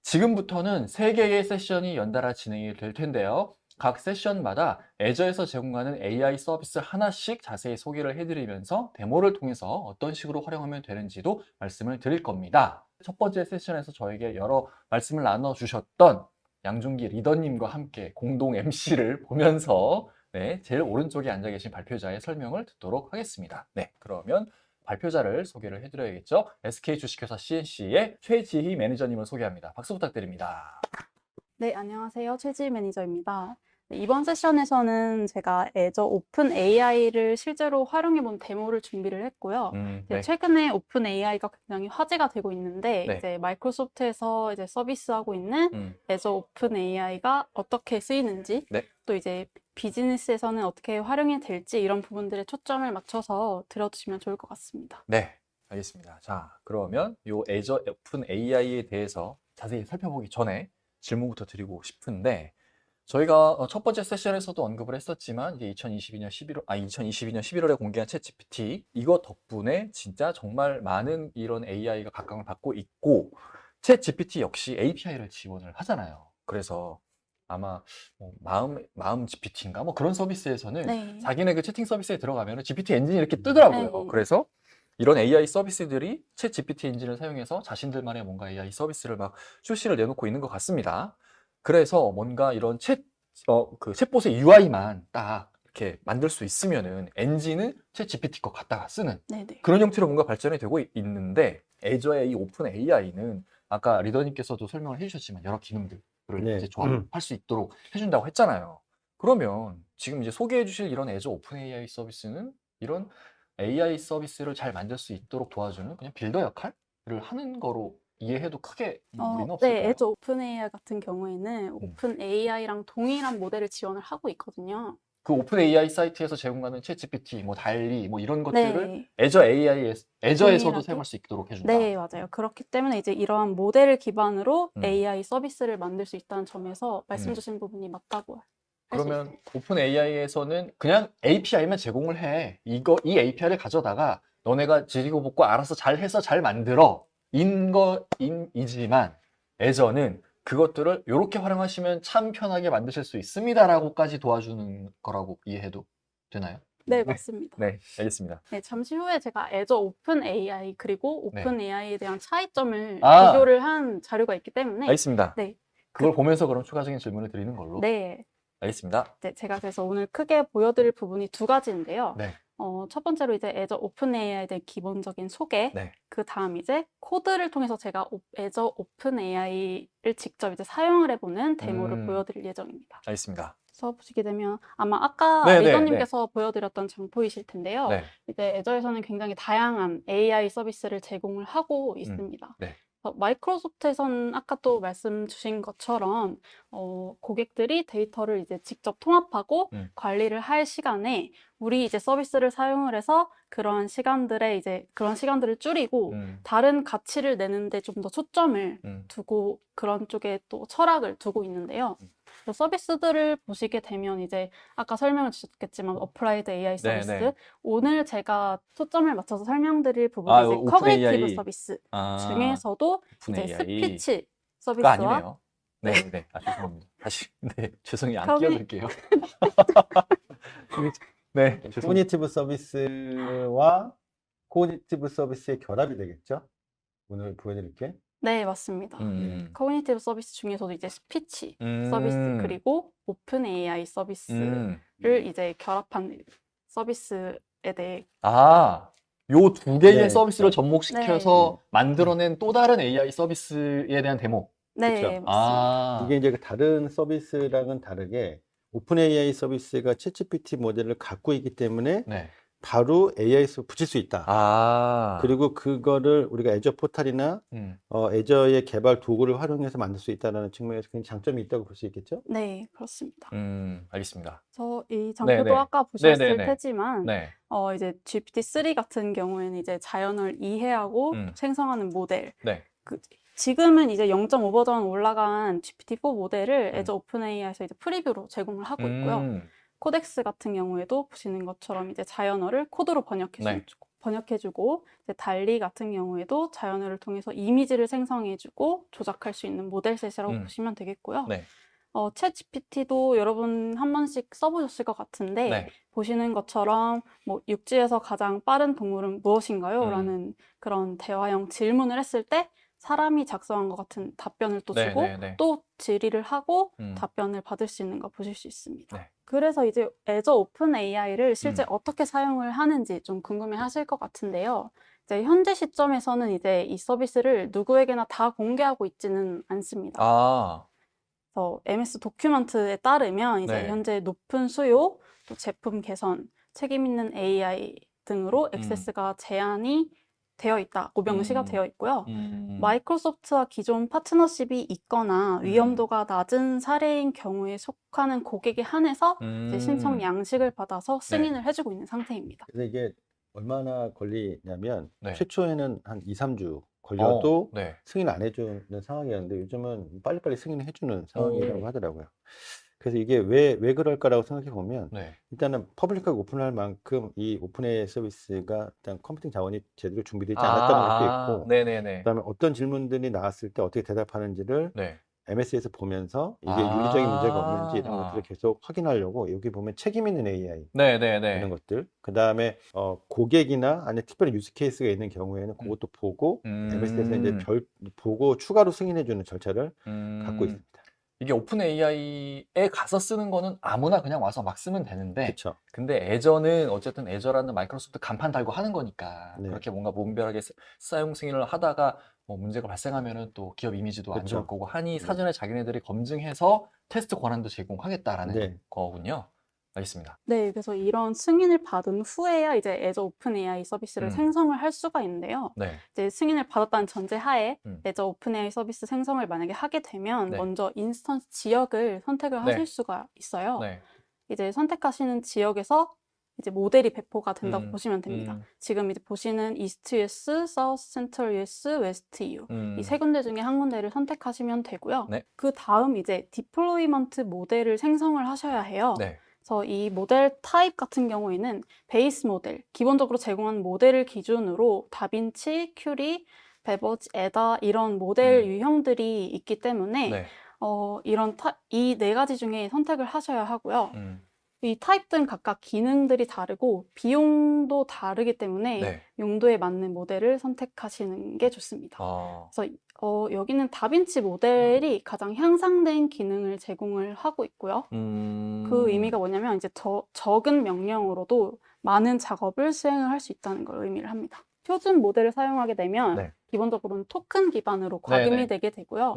지금부터는 3개의 세션이 연달아 진행이 될 텐데요. 각 세션마다 애저에서 제공하는 AI 서비스 하나씩 자세히 소개를 해드리면서 데모를 통해서 어떤 식으로 활용하면 되는지도 말씀을 드릴 겁니다. 첫 번째 세션에서 저에게 여러 말씀을 나눠주셨던 양준기 리더님과 함께 공동 MC를 보면서 제일 오른쪽에 앉아 계신 발표자의 설명을 듣도록 하겠습니다. 그러면 발표자를 소개를 해드려야겠죠. SK 주식회사 CNC의 최지희 매니저님을 소개합니다. 박수 부탁드립니다. 네, 안녕하세요. 최지희 매니저입니다. 네, 이번 세션에서는 제가 애저 오픈 AI를 실제로 활용해본 데모를 준비를 했고요. 최근에 오픈 AI가 굉장히 화제가 되고 있는데 이제 마이크로소프트에서 이제 서비스하고 있는 애저 오픈 AI가 어떻게 쓰이는지 또 이제 비즈니스에서는 어떻게 활용이 될지 이런 부분들에 초점을 맞춰서 들어주시면 좋을 것 같습니다. 네, 알겠습니다. 자, 그러면 이 애저 오픈 AI에 대해서 자세히 살펴보기 전에 질문부터 드리고 싶은데 저희가 첫 번째 세션에서도 언급을 했었지만 이제 2022년 11월에 공개한 챗 GPT 이거 덕분에 진짜 정말 많은 이런 AI가 각광을 받고 있고 챗 GPT 역시 API를 지원을 하잖아요. 그래서 아마 뭐 마음 GPT인가 뭐 그런 서비스에서는 자기네 그 채팅 서비스에 들어가면 GPT 엔진이 이렇게 뜨더라고요. 그래서 이런 AI 서비스들이 챗 GPT 엔진을 사용해서 자신들만의 뭔가 AI 서비스를 막 출시를 내놓고 있는 것 같습니다. 그래서 뭔가 이런 그 챗봇의 UI만 딱 이렇게 만들 수 있으면은 엔진은 챗 GPT 거 갖다가 쓰는 그런 형태로 뭔가 발전이 되고 있는데 애저의 이 오픈 AI는 아까 리더님께서도 설명을 해주셨지만 여러 기능들을 이제 조합할 수 있도록 해준다고 했잖아요. 그러면 지금 이제 소개해 주실 이런 애저 오픈 AI 서비스는 이런 AI 서비스를 잘 만들 수 있도록 도와주는 그냥 빌더 역할을 하는 거로 이해해도 크게 무리는 없을까요? 네, 애저 오픈 AI 같은 경우에는 오픈 AI랑 동일한 모델을 지원을 하고 있거든요. 그 오픈 AI 사이트에서 제공하는 챗 GPT, 뭐 달리, 뭐 이런 것들을 애저에서도 사용할 수 있도록 해준다. 네, 맞아요. 그렇기 때문에 이제 이러한 모델을 기반으로 AI 서비스를 만들 수 있다는 점에서 말씀 주신 부분이 맞다고 할 수 그러면 있습니다. 오픈 AI에서는 그냥 API만 제공을 해. 이 API를 가져다가 너네가 지리고 볶고 알아서 잘 해서 잘 만들어. 이지만 애저는 그것들을 이렇게 활용하시면 참 편하게 만드실 수 있습니다라고까지 도와주는 거라고 이해해도 되나요? 네, 맞습니다. 네, 알겠습니다. 네, 잠시 후에 제가 애저 오픈 AI 그리고 오픈 AI에 대한 차이점을 아. 비교를 한 자료가 있기 때문에 알겠습니다. 네, 그걸 보면서 그럼 추가적인 질문을 드리는 걸로. 네, 알겠습니다. 네, 제가 그래서 오늘 크게 보여드릴 부분이 두 가지인데요. 네. 첫 번째로 이제 애저 오픈 AI에 대한 기본적인 소개, 네. 그 다음 이제 코드를 통해서 제가 애저 오픈 AI를 직접 이제 사용을 해보는 데모를 보여드릴 예정입니다. 알겠습니다. 그래서 보시게 되면 아마 아까 네, 리더님께서 보여드렸던 장포이실 텐데요. 네. 이제 애저에서는 굉장히 다양한 AI 서비스를 제공을 하고 있습니다. 네. 마이크로소프트에서는 아까 또 말씀 주신 것처럼 고객들이 데이터를 이제 직접 통합하고 관리를 할 시간에 우리 이제 서비스를 사용을 해서 그런 시간들을 줄이고 다른 가치를 내는데 좀 더 초점을 두고 그런 쪽에 또 철학을 두고 있는데요. 서비스들을 보시게 되면 이제 아까 설명을 주셨겠지만 어플라이드 AI 서비스 오늘 제가 초점을 맞춰서 설명드릴 부분이 이제 커그니티브 서비스 중에서도 이제 스피치 서비스와 아니네요. 네. 죄송합니다. 다시 죄송해요. 안 끼어들게요. 네, 코그니티브 서비스와 코그니티브 서비스의 결합이 되겠죠? 오늘 보여드릴게. 네, 맞습니다. 커그니티브 서비스 중에서도 이제 스피치 서비스 그리고 오픈 AI 서비스를 이제 결합한 서비스에 대해 요 두 개의 네, 서비스를 접목시켜서 만들어낸 또 다른 AI 서비스에 대한 데모. 네, 그쵸? 맞습니다. 이게 이제 다른 서비스랑은 다르게 오픈 AI 서비스가 챗GPT 모델을 갖고 있기 때문에 바로 AI에서 붙일 수 있다. 그리고 그거를 우리가 애저 포탈이나 애저의 개발 도구를 활용해서 만들 수 있다는 측면에서 굉장히 장점이 있다고 볼 수 있겠죠? 네, 그렇습니다. 알겠습니다. 이 장표도 아까 보셨을 테지만 이제 GPT-3 같은 경우에는 이제 자연어를 이해하고 생성하는 모델. 지금은 이제 0.5 버전 올라간 GPT-4 모델을 애저 오픈 AI에서 이제 프리뷰로 제공을 하고 있고요. 코덱스 같은 경우에도 보시는 것처럼 이제 자연어를 코드로 번역해주고 이제 달리 같은 경우에도 자연어를 통해서 이미지를 생성해주고 조작할 수 있는 모델셋이라고 보시면 되겠고요. 네. 챗GPT도 여러분 한 번씩 써보셨을 것 같은데 네. 보시는 것처럼 뭐 육지에서 가장 빠른 동물은 무엇인가요? 라는 그런 대화형 질문을 했을 때 사람이 작성한 것 같은 답변을 또 주고 또 질의를 하고 답변을 받을 수 있는 거 보실 수 있습니다. 네. 그래서 이제 애저 오픈 AI를 실제 어떻게 사용을 하는지 좀 궁금해 하실 것 같은데요. 이제 현재 시점에서는 이제 이 서비스를 누구에게나 다 공개하고 있지는 않습니다. 그래서 MS 도큐먼트에 따르면 이제 현재 높은 수요, 또 제품 개선, 책임 있는 AI 등으로 액세스가 제한이 되어 있다고 명시가 되어 있고요. 마이크로소프트와 기존 파트너십이 있거나 위험도가 낮은 사례인 경우에 속하는 고객에 한해서 이제 신청 양식을 받아서 승인을 해주고 있는 상태입니다. 그래서 이게 얼마나 걸리냐면 최초에는 한 2, 3주 걸려도 승인 안 해주는 상황이었는데 요즘은 빨리빨리 승인을 해주는 상황이라고 하더라고요. 그래서 이게 왜 그럴까라고 생각해 보면 일단은 퍼블릭하고 오픈할 만큼 이 오픈 AI 서비스가 일단 컴퓨팅 자원이 제대로 준비되지 않았다는 것도 있고 그다음에 어떤 질문들이 나왔을 때 어떻게 대답하는지를 MS에서 보면서 이게 윤리적인 문제가 없는지 이런 것들을 계속 확인하려고 여기 보면 책임 있는 AI 이런 것들 그다음에 고객이나 아니면 특별히 유스 케이스가 있는 경우에는 그것도 보고 MS에서 이제 보고 추가로 승인해 주는 절차를 갖고 있습니다. 이게 오픈 AI에 가서 쓰는 거는 아무나 그냥 와서 막 쓰면 되는데 그쵸. 근데 애저는 어쨌든 애저라는 마이크로소프트 간판 달고 하는 거니까 그렇게 뭔가 무분별하게 사용 승인을 하다가 뭐 문제가 발생하면은 또 기업 이미지도 안 좋을 거고 하니 사전에 자기네들이 검증해서 테스트 권한도 제공하겠다라는 거군요. 알겠습니다. 네, 그래서 이런 승인을 받은 후에야 이제 애저 오픈 AI 서비스를 생성을 할 수가 있는데요. 이제 승인을 받았다는 전제하에 애저 오픈 AI 서비스 생성을 만약에 하게 되면 먼저 인스턴스 지역을 선택을 하실 수가 있어요. 이제 선택하시는 지역에서 이제 모델이 배포가 된다고 보시면 됩니다. 지금 이제 보시는 이스트 US, 사우스 센트럴 US, 웨스트 EU 이 세 군데 중에 한 군데를 선택하시면 되고요. 그 다음 이제 디플로이먼트 모델을 생성을 하셔야 해요. 그래서 이 모델 타입 같은 경우에는 베이스 모델, 기본적으로 제공하는 모델을 기준으로 다빈치, 큐리, 베버지, 에다 이런 모델 유형들이 있기 때문에 이런 이 네 가지 중에 선택을 하셔야 하고요. 이 타입들은 각각 기능들이 다르고 비용도 다르기 때문에 용도에 맞는 모델을 선택하시는 게 좋습니다. 그래서 여기는 다빈치 모델이 가장 향상된 기능을 제공을 하고 있고요. 그 의미가 뭐냐면 이제 적은 명령으로도 많은 작업을 수행을 할 수 있다는 걸 의미를 합니다. 표준 모델을 사용하게 되면 기본적으로는 토큰 기반으로 과금이 되게 되고요.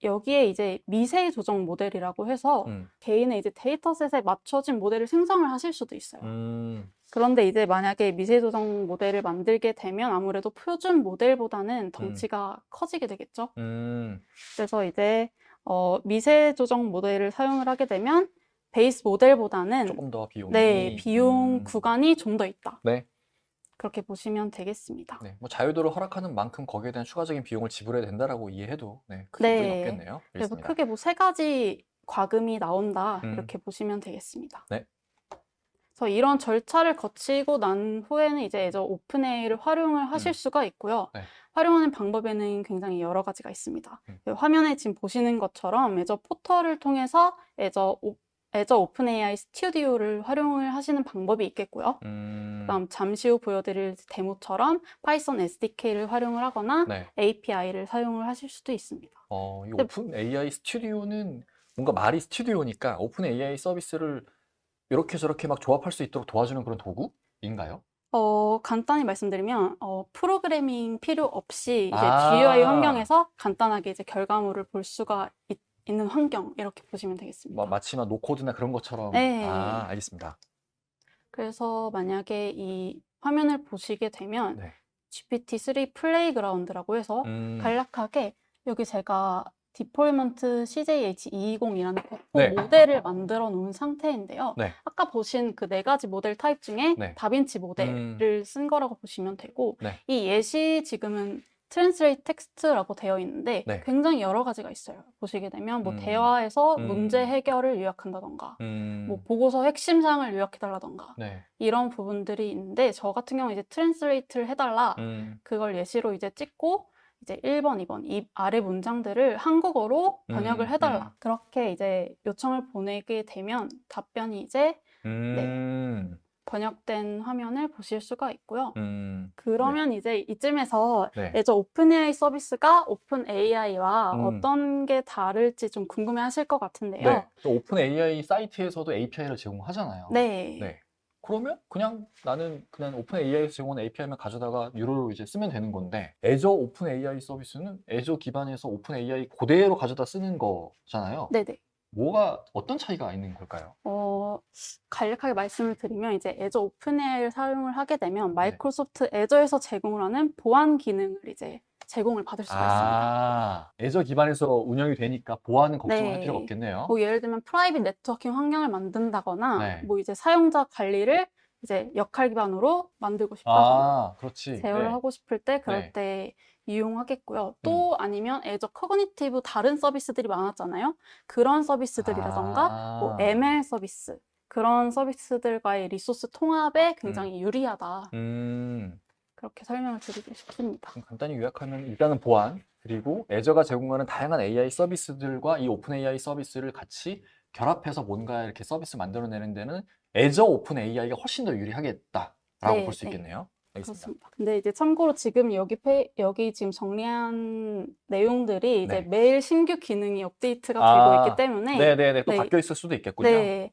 여기에 이제 미세 조정 모델이라고 해서 개인의 이제 데이터셋에 맞춰진 모델을 생성을 하실 수도 있어요. 그런데 이제 만약에 미세 조정 모델을 만들게 되면 아무래도 표준 모델보다는 덩치가 커지게 되겠죠. 그래서 이제 미세 조정 모델을 사용을 하게 되면 베이스 모델보다는 조금 더 비용이 비용 구간이 좀 더 있다. 그렇게 보시면 되겠습니다. 뭐 자유도를 허락하는 만큼 거기에 대한 추가적인 비용을 지불해야 된다라고 이해해도 크게 무리는 없겠네요. 그래서 크게 뭐 세 가지 과금이 나온다 이렇게 보시면 되겠습니다. 그래서 이런 절차를 거치고 난 후에는 이제 애저 오픈 AI를 활용을 하실 수가 있고요. 활용하는 방법에는 굉장히 여러 가지가 있습니다. 화면에 지금 보시는 것처럼 애저 포털을 통해서 애저 오픈 AI 스튜디오를 활용을 하시는 방법이 있겠고요. 그다음 잠시 후 보여드릴 데모처럼 파이썬 SDK를 활용을 하거나 API를 사용을 하실 수도 있습니다. 이 오픈 AI 스튜디오는 뭔가 말이 스튜디오니까 오픈 AI 서비스를 이렇게 저렇게 막 조합할 수 있도록 도와주는 그런 도구인가요? 간단히 말씀드리면 프로그래밍 필요 없이 이제 GUI 환경에서 간단하게 이제 결과물을 볼 수가 있는 환경 이렇게 보시면 되겠습니다. 마치 막 노코드나 그런 것처럼. 알겠습니다. 그래서 만약에 이 화면을 보시게 되면 GPT-3 플레이그라운드라고 해서 간략하게 여기 제가 디폴먼트 CJH220이라는 모델을 만들어 놓은 상태인데요. 아까 보신 그 네 가지 모델 타입 중에 다빈치 모델을 쓴 거라고 보시면 되고 이 예시 지금은 트랜스레이트 텍스트라고 되어 있는데 네. 굉장히 여러 가지가 있어요. 보시게 되면 뭐 음. 대화에서 음. 문제 해결을 요약한다던가 뭐 보고서 핵심 사항을 요약해달라던가 네. 이런 부분들이 있는데 저 같은 경우 이제 트랜스레이트를 해달라 그걸 예시로 이제 찍고 이제 1번, 2번 이 아래 문장들을 한국어로 번역을 해달라 그렇게 이제 요청을 보내게 되면 답변이 이제 네, 번역된 화면을 보실 수가 있고요. 그러면 이제 이쯤에서 네. 애저 오픈AI 서비스가 오픈AI와 어떤 게 다를지 좀 궁금해 하실 것 같은데요. 네. 또 오픈 AI 사이트에서도 API를 제공하잖아요. 네. 네. 그러면 그냥 나는 그냥 오픈 AI에서 제공한 API만 가져다가 유료로 이제 쓰면 되는 건데 애저 오픈 AI 서비스는 애저 기반에서 오픈 AI 그대로 가져다 쓰는 거잖아요. 네네. 뭐가 어떤 차이가 있는 걸까요? 간략하게 말씀을 드리면 이제 애저 오픈AI를 사용을 하게 되면 마이크로소프트 애저에서 제공을 하는 보안 기능을 이제 제공을 받을 수가 있습니다. 애저 기반에서 운영이 되니까 보안은 걱정할 필요가 네. 없겠네요. 뭐 예를 들면 프라이빗 네트워킹 환경을 만든다거나 네. 뭐 이제 사용자 관리를 이제 역할 기반으로 만들고 싶다거나 그렇지. 제어를 네. 하고 싶을 때 그럴 네. 때 이용하겠고요. 또 아니면 애저 커그니티브 다른 서비스들이 많았잖아요. 그런 서비스들이라던가 뭐 ML 서비스 그런 서비스들과의 리소스 통합에 굉장히 유리하다. 그렇게 설명을 드리고 싶습니다. 간단히 요약하면 일단은 보안, 그리고 애저가 제공하는 다양한 AI 서비스들과 이 오픈 AI 서비스를 같이 결합해서 뭔가 이렇게 서비스 만들어내는 데는 애저 오픈 AI가 훨씬 더 유리하겠다라고 네, 볼 수 네. 있겠네요. 알겠습니다. 그렇습니다. 근데 이제 참고로 지금 여기 지금 정리한 내용들이 이제 네. 매일 신규 기능이 업데이트가 되고 있기 때문에 네네네. 또 네. 바뀌어 있을 수도 있겠군요. 네.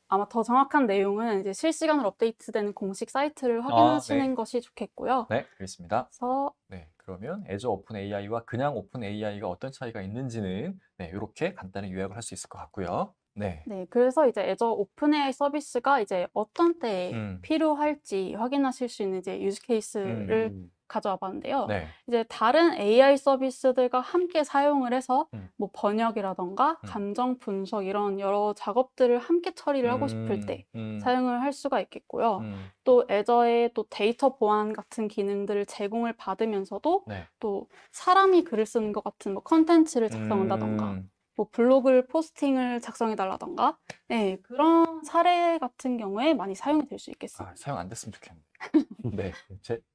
아마 더 정확한 내용은 이제 실시간으로 업데이트되는 공식 사이트를 확인하시는 네. 것이 좋겠고요. 네, 알겠습니다. 그래서 네, 그러면 애저 오픈 AI와 그냥 오픈 AI가 어떤 차이가 있는지는 네, 이렇게 간단히 요약을 할 수 있을 것 같고요. 네. 네, 그래서 이제 애저 오픈AI 서비스가 이제 어떤 때에 필요할지 확인하실 수 있는 이제 유즈 케이스를 가져와 봤는데요. 네. 이제 다른 AI 서비스들과 함께 사용을 해서 뭐 번역이라던가 음. 감정 분석 이런 여러 작업들을 함께 처리를 하고 싶을 때 사용을 할 수가 있겠고요. 또 애저의 또 데이터 보안 같은 기능들을 제공을 받으면서도 네. 또 사람이 글을 쓰는 것 같은 뭐 컨텐츠를 작성한다던가 뭐 블로그 포스팅을 작성해달라던가 네, 그런 사례 같은 경우에 많이 사용이 될 수 있겠습니다. 사용 안 됐으면 좋겠는데. 네,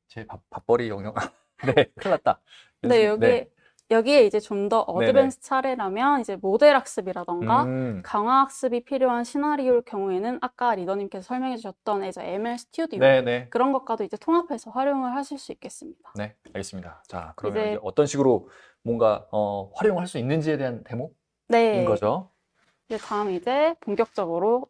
제 밥벌이 영역. 네, 큰일 났다. 네, 여기에 이제 좀 더 어드밴스 사례라면 이제 모델 학습이라던가 강화 학습이 필요한 시나리오의 경우에는 아까 리더님께서 설명해 주셨던 애저 ML 스튜디오 네. 그런 것과도 이제 통합해서 활용을 하실 수 있겠습니다. 네, 알겠습니다. 자, 그러면 이제 어떤 식으로 뭔가 활용할 수 있는지에 대한 데모인 거죠? 이제 다음 이제 본격적으로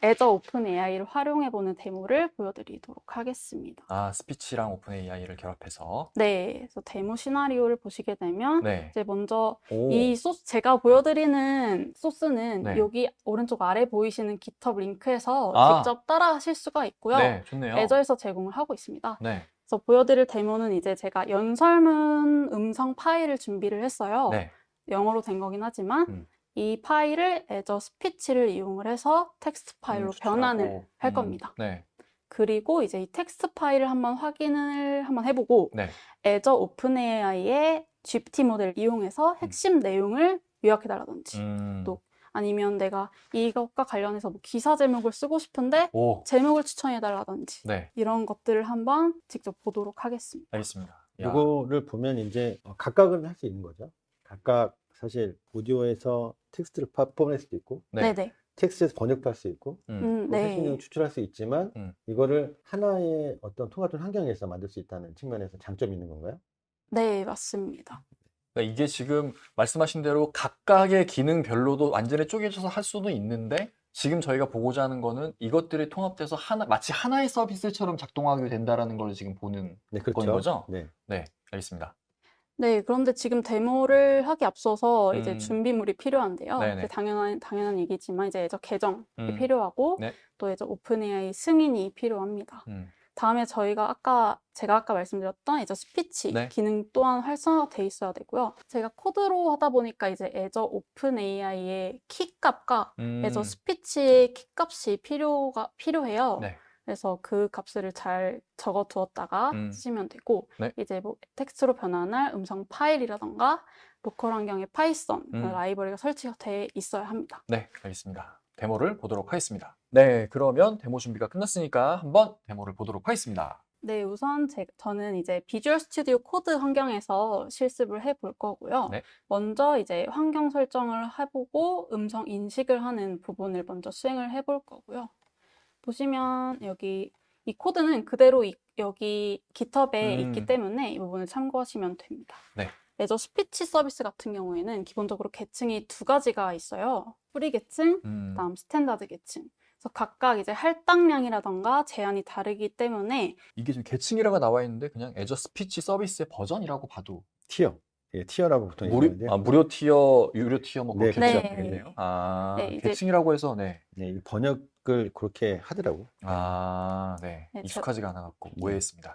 애저 오픈 AI를 활용해보는 데모를 보여드리도록 하겠습니다. 스피치랑 오픈 AI를 결합해서. 네, 그래서 데모 시나리오를 보시게 되면 이제 먼저 오. 이 소스 제가 보여드리는 소스는 여기 오른쪽 아래 보이시는 GitHub 링크에서 직접 따라하실 수가 있고요. 네, 좋네요. 애저에서 제공을 하고 있습니다. 네. 그래서 보여드릴 데모는 이제 제가 연설문 음성 파일을 준비를 했어요. 네. 영어로 된 거긴 하지만 이 파일을 애저 스피치를 이용을 해서 텍스트 파일로 변환을 할 겁니다. 네. 그리고 이제 이 텍스트 파일을 확인을 한번 해보고 애저 오픈 AI의 GPT 모델을 이용해서 핵심 내용을 요약해달라든지 또 아니면 내가 이것과 관련해서 뭐 기사 제목을 쓰고 싶은데 제목을 추천해달라든지 이런 것들을 한번 직접 보도록 하겠습니다. 알겠습니다. 이거를 보면 이제 각각은 할 수 있는 거죠. 각각 사실 오디오에서 텍스트를 뽑아낼 수도 있고 텍스트에서 번역도 할 수 있고 핵심 내용 추출할 수 있지만 이거를 하나의 어떤 통합된 환경에서 만들 수 있다는 측면에서 장점이 있는 건가요? 네, 맞습니다. 그러니까 이게 지금 말씀하신 대로 각각의 기능별로도 완전히 쪼개져서 할 수도 있는데 지금 저희가 보고자 하는 거는 이것들이 통합돼서 마치 하나의 서비스처럼 작동하게 된다라는 걸 지금 보는 건 거죠? 네, 알겠습니다. 네, 그런데 지금 데모를 하기 앞서서 이제 준비물이 필요한데요. 이제 당연한 얘기지만 이제 애저 계정이 필요하고 또 애저 오픈 AI 승인이 필요합니다. 다음에 제가 아까 말씀드렸던 애저 스피치 기능 또한 활성화가 돼 있어야 되고요. 제가 코드로 하다 보니까 이제 애저 오픈 AI의 키 값과 애저 스피치의 키 값이 필요해요. 그래서 그 값을 잘 적어 두었다가 쓰시면 되고, 네. 이제 뭐 텍스트로 변환할 음성 파일이라던가 로컬 환경에 파이썬 라이브러리가 설치가 돼 있어야 합니다. 네, 알겠습니다. 데모를 보도록 하겠습니다. 네, 그러면 데모 준비가 끝났으니까 한번 데모를 보도록 하겠습니다. 네, 우선 저는 이제 비주얼 스튜디오 코드 환경에서 실습을 해볼 거고요. 네. 먼저 이제 환경 설정을 해보고 음성 인식을 하는 부분을 먼저 수행을 해볼 거고요. 보시면 여기 이 코드는 그대로 여기 GitHub에 있기 때문에 이 부분을 참고하시면 됩니다. 네. 애저 스피치 서비스 같은 경우에는 기본적으로 계층이 두 가지가 있어요. 프리 계층, 그다음 스탠다드 계층. 그래서 각각 이제 할당량이라던가 제한이 다르기 때문에 이게 지금 계층이라고 나와 있는데 그냥 애저 스피치 서비스의 버전이라고 봐도 티어. 예, 티어라고 보통 무료, 얘기하는데요. 무료 티어, 유료 티어 뭐 네, 그렇게 그렇죠. 보시면 되겠네요. 아, 네, 이제- 계층이라고 해서 네. 네, 이 번역을 그렇게 하더라고. 아, 네. 네, 익숙하지가 않아갖고 오해했습니다.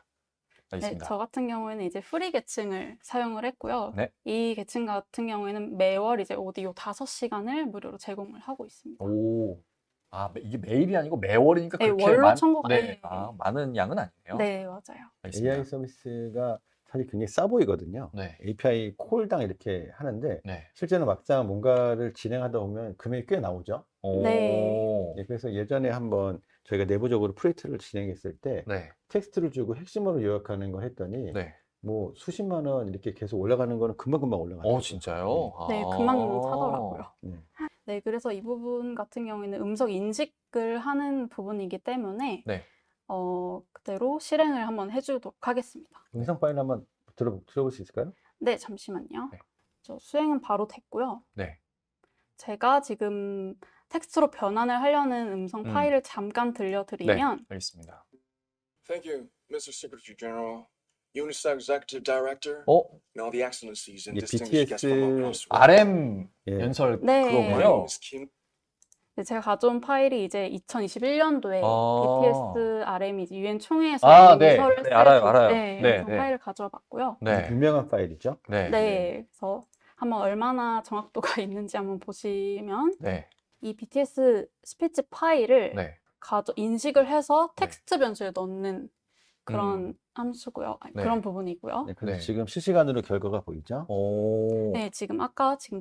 네, 알겠습니다. 저 같은 경우에는 이제 프리 계층을 사용을 했고요. 네. 이 계층 같은 경우에는 매월 이제 오디오 5시간을 무료로 제공을 하고 있습니다. 오, 아, 이게 매일이 아니고 매월이니까 네, 그렇게 월로 청구가- 네, 네. 많은 양은 아니네요. 네, 맞아요. 알겠습니다. AI 서비스가 사실 굉장히 싸 보이거든요. 네, API 콜당 이렇게 하는데 네. 실제로 막상 뭔가를 진행하다 보면 금액이 꽤 나오죠. 오, 네. 그래서 예전에 한번 저희가 내부적으로 프로젝트를 진행했을 때 네, 텍스트를 주고 핵심으로 요약하는 걸 했더니 네. 뭐 수십만 원 이렇게 계속 올라가는 거는 금방금방 올라가요. 진짜요? 네, 아. 금방 사더라고요. 네. 네, 그래서 이 부분 같은 경우에는 음성 인식을 하는 부분이기 때문에 네. 그대로 실행을 한번 해주도록 하겠습니다. 음성 파일 한번 들어볼 수 있을까요? 네, 잠시만요. 네. 저 수행은 바로 됐고요. 네. 제가 지금 텍스트로 변환을 하려는 음성 파일을 잠깐 들려드리면 알겠습니다. Thank you, Mr. Secretary General, UNICEF Executive Director, and all the excellencies and 이 distinguished guests from all across the world. RM 예. 연설 네. My name 그거고요. is Kim. 네, 제가 가져온 파일이 이제 2021년도에 아. BTS RM이 유엔 총회에서 아, 네. 서를 네, 알아요, 알아요. 네, 네, 음성 네. 파일을 가져와 봤고요. 네. 유명한 파일이죠. 네. 네, 그래서 한번 얼마나 정확도가 있는지 한번 보시면 네. 이 BTS 스피치 파일을 네. 인식을 해서 텍스트 변수에 넣는 그런 음. 함수고요. 아니, 네. 그런 부분이고요. 네, 그래서 네. 지금 실시간으로 결과가 보이죠. 오. 네, 지금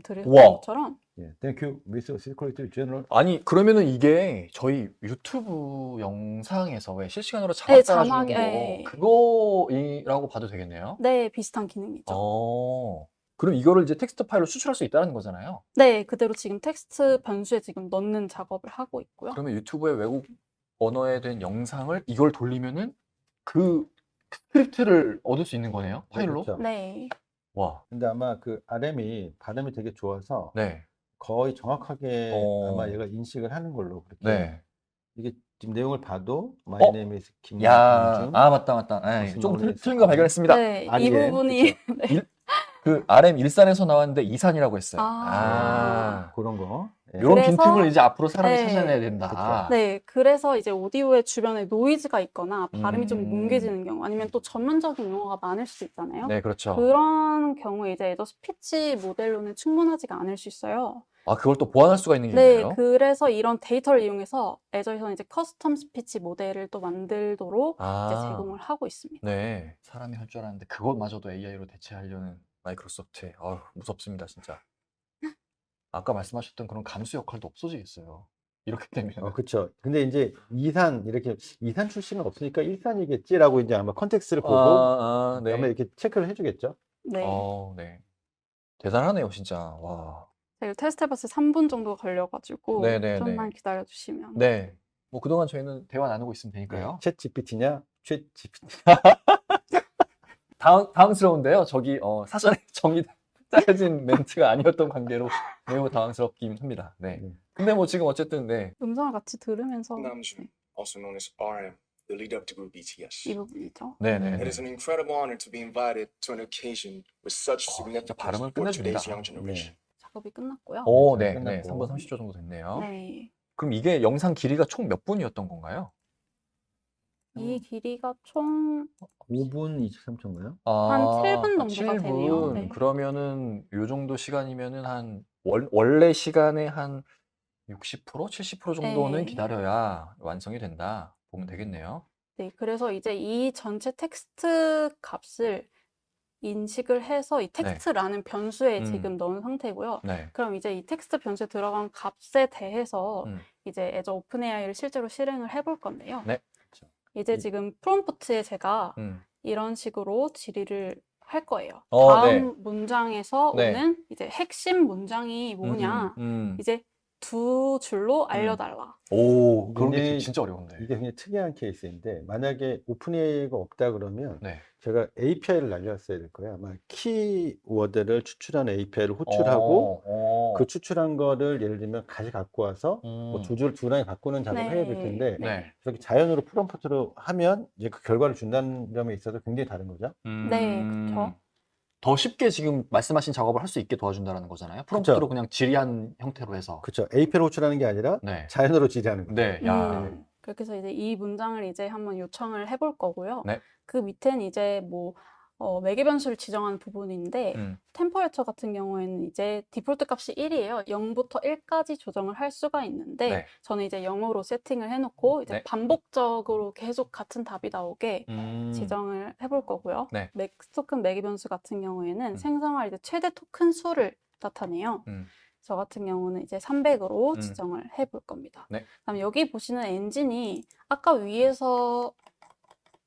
들으신 우와. 것처럼 예. Thank you, Mr. Secretary General. 아니, 그러면은 이게 저희 유튜브 영상에서 왜 실시간으로 네, 자막 자막에, 달아주는 네. 거, 그거라고 봐도 되겠네요. 네, 비슷한 기능이죠. 그럼 이거를 이제 텍스트 파일로 수출할 수 있다는 거잖아요. 네, 그대로 지금 텍스트 변수에 지금 넣는 작업을 하고 있고요. 그러면 유튜브에 외국 언어에 된 영상을 이걸 돌리면은 그 스크립트를 얻을 수 있는 거네요. 파일로. 그렇죠. 네, 와. 근데 아마 그 RM이 발음이 되게 좋아서 네. 거의 정확하게 어. 아마 얘가 인식을 하는 걸로 그렇게. 네. 이게 지금 내용을 봐도 My 어? name is 야, 김민중. 맞다. 무슨 좀 말을 틀린 거 발견했습니다. 네, 이 아리에, 부분이 그 RM 일산에서 나왔는데 이산이라고 했어요. 아. 그런 거. 예. 이런 그래서- 빈틈을 이제 앞으로 사람이 네. 찾아내야 된다. 네, 그래서 이제 오디오의 주변에 노이즈가 있거나 발음이 좀 음. 뭉개지는 경우 아니면 또 전문적인 용어가 많을 수 있잖아요. 네, 그렇죠. 그런 경우에 이제 애저 스피치 모델로는 충분하지가 않을 수 있어요. 아, 그걸 또 보완할 수가 있는 게 네, 있나요? 그래서 이런 데이터를 이용해서 애저에서는 이제 커스텀 스피치 모델을 또 만들도록 이제 아, 제공을 하고 있습니다. 네. 사람이 할 줄 알았는데 그것마저도 AI로 대체하려는 마이크로소프트의 무섭습니다, 진짜. 아까 말씀하셨던 그런 감수 역할도 없어지겠어요. 이렇게 되면. 그렇죠. 근데 이제 이산 출신은 없으니까 일산이겠지라고 이제 아마 컨텍스트를 보고 네. 아마 이렇게 체크를 해주겠죠. 네, 네. 대단하네요, 진짜. 와. 제가 테스트 해봤을 때 3분 정도 걸려가지고 네네네. 좀만 기다려주시면. 네. 뭐 그동안 저희는 대화 나누고 있으면 되니까요. 챗 GPT냐? 챗 GPT. 당황스러운데요. 저기 사전에 짜여진 멘트가 아니었던 관계로 매우 당황스럽긴 합니다. 네. 네. 근데 뭐 지금 어쨌든 네. 음성을 같이 들으면서 Namjoon, also known as RM, the lead up to group BTS. 이 부분이죠. 네네. It is an incredible honor to be invited to an occasion with such 진짜 significance 발음을 for 끝내줍니다. today's young generation. 작업이 끝났고요. 네. 끝났고. 3분 30초 정도 됐네요. 네, 그럼 이게 영상 길이가 총 몇 분이었던 건가요? 이 길이가 총 5분 23초인가요? 한 7분 정도가 7분. 되네요. 네. 그러면은 요 정도 시간이면은 한 원래 시간의 한 60%, 70% 정도는 네. 기다려야 완성이 된다. 보면 되겠네요. 네, 그래서 이제 이 전체 텍스트 값을 인식을 해서 이 텍스트라는 변수에 지금 넣은 상태고요. 네. 그럼 이제 이 텍스트 변수에 들어간 값에 대해서 이제 애저 오픈AI를 실제로 실행을 해볼 건데요. 네. 이제 지금 프롬프트에 제가 이런 식으로 질의를 할 거예요. 네. 다음 문장에서 네. 오는 이제 핵심 문장이 뭐냐, 이제 두 줄로 알려달라. 오, 그런 게 이게 진짜 어려운데. 이게 굉장히 특이한 케이스인데 만약에 오픈AI가 없다 그러면 네. 제가 API를 날렸어야 될 거예요. 아마 키워드를 추출하는 API를 호출하고 그 추출한 거를 예를 들면 다시 갖고 와서 뭐 두 라인 바꾸는 작업을 해야 될 텐데 네. 그렇게 자연으로 프롬프트로 하면 이제 그 결과를 준다는 점에 있어서 굉장히 다른 거죠. 네, 그렇죠. 더 쉽게 지금 말씀하신 작업을 할 수 있게 도와준다는 거잖아요. 프롬프트로 그냥 질의한 형태로 해서. 그렇죠. API를 호출하는 게 아니라 네. 자연으로 질의하는 거죠. 네. 야. 그렇게 해서 이제 이 문장을 이제 한번 요청을 해볼 거고요. 네. 그 밑에는 이제 뭐 매개 변수를 지정하는 부분인데 템퍼레처 같은 경우에는 이제 디폴트 값이 1이에요. 0부터 1까지 조정을 할 수가 있는데 네. 저는 이제 0으로 세팅을 해놓고 이제 네. 반복적으로 계속 같은 답이 나오게 지정을 해볼 거고요. 네. 맥스 토큰 매개 변수 같은 경우에는 생성할 이제 최대 토큰 수를 나타내요. 저 같은 경우는 이제 300으로 지정을 해볼 겁니다. 네. 그다음에 여기 보시는 엔진이 아까 위에서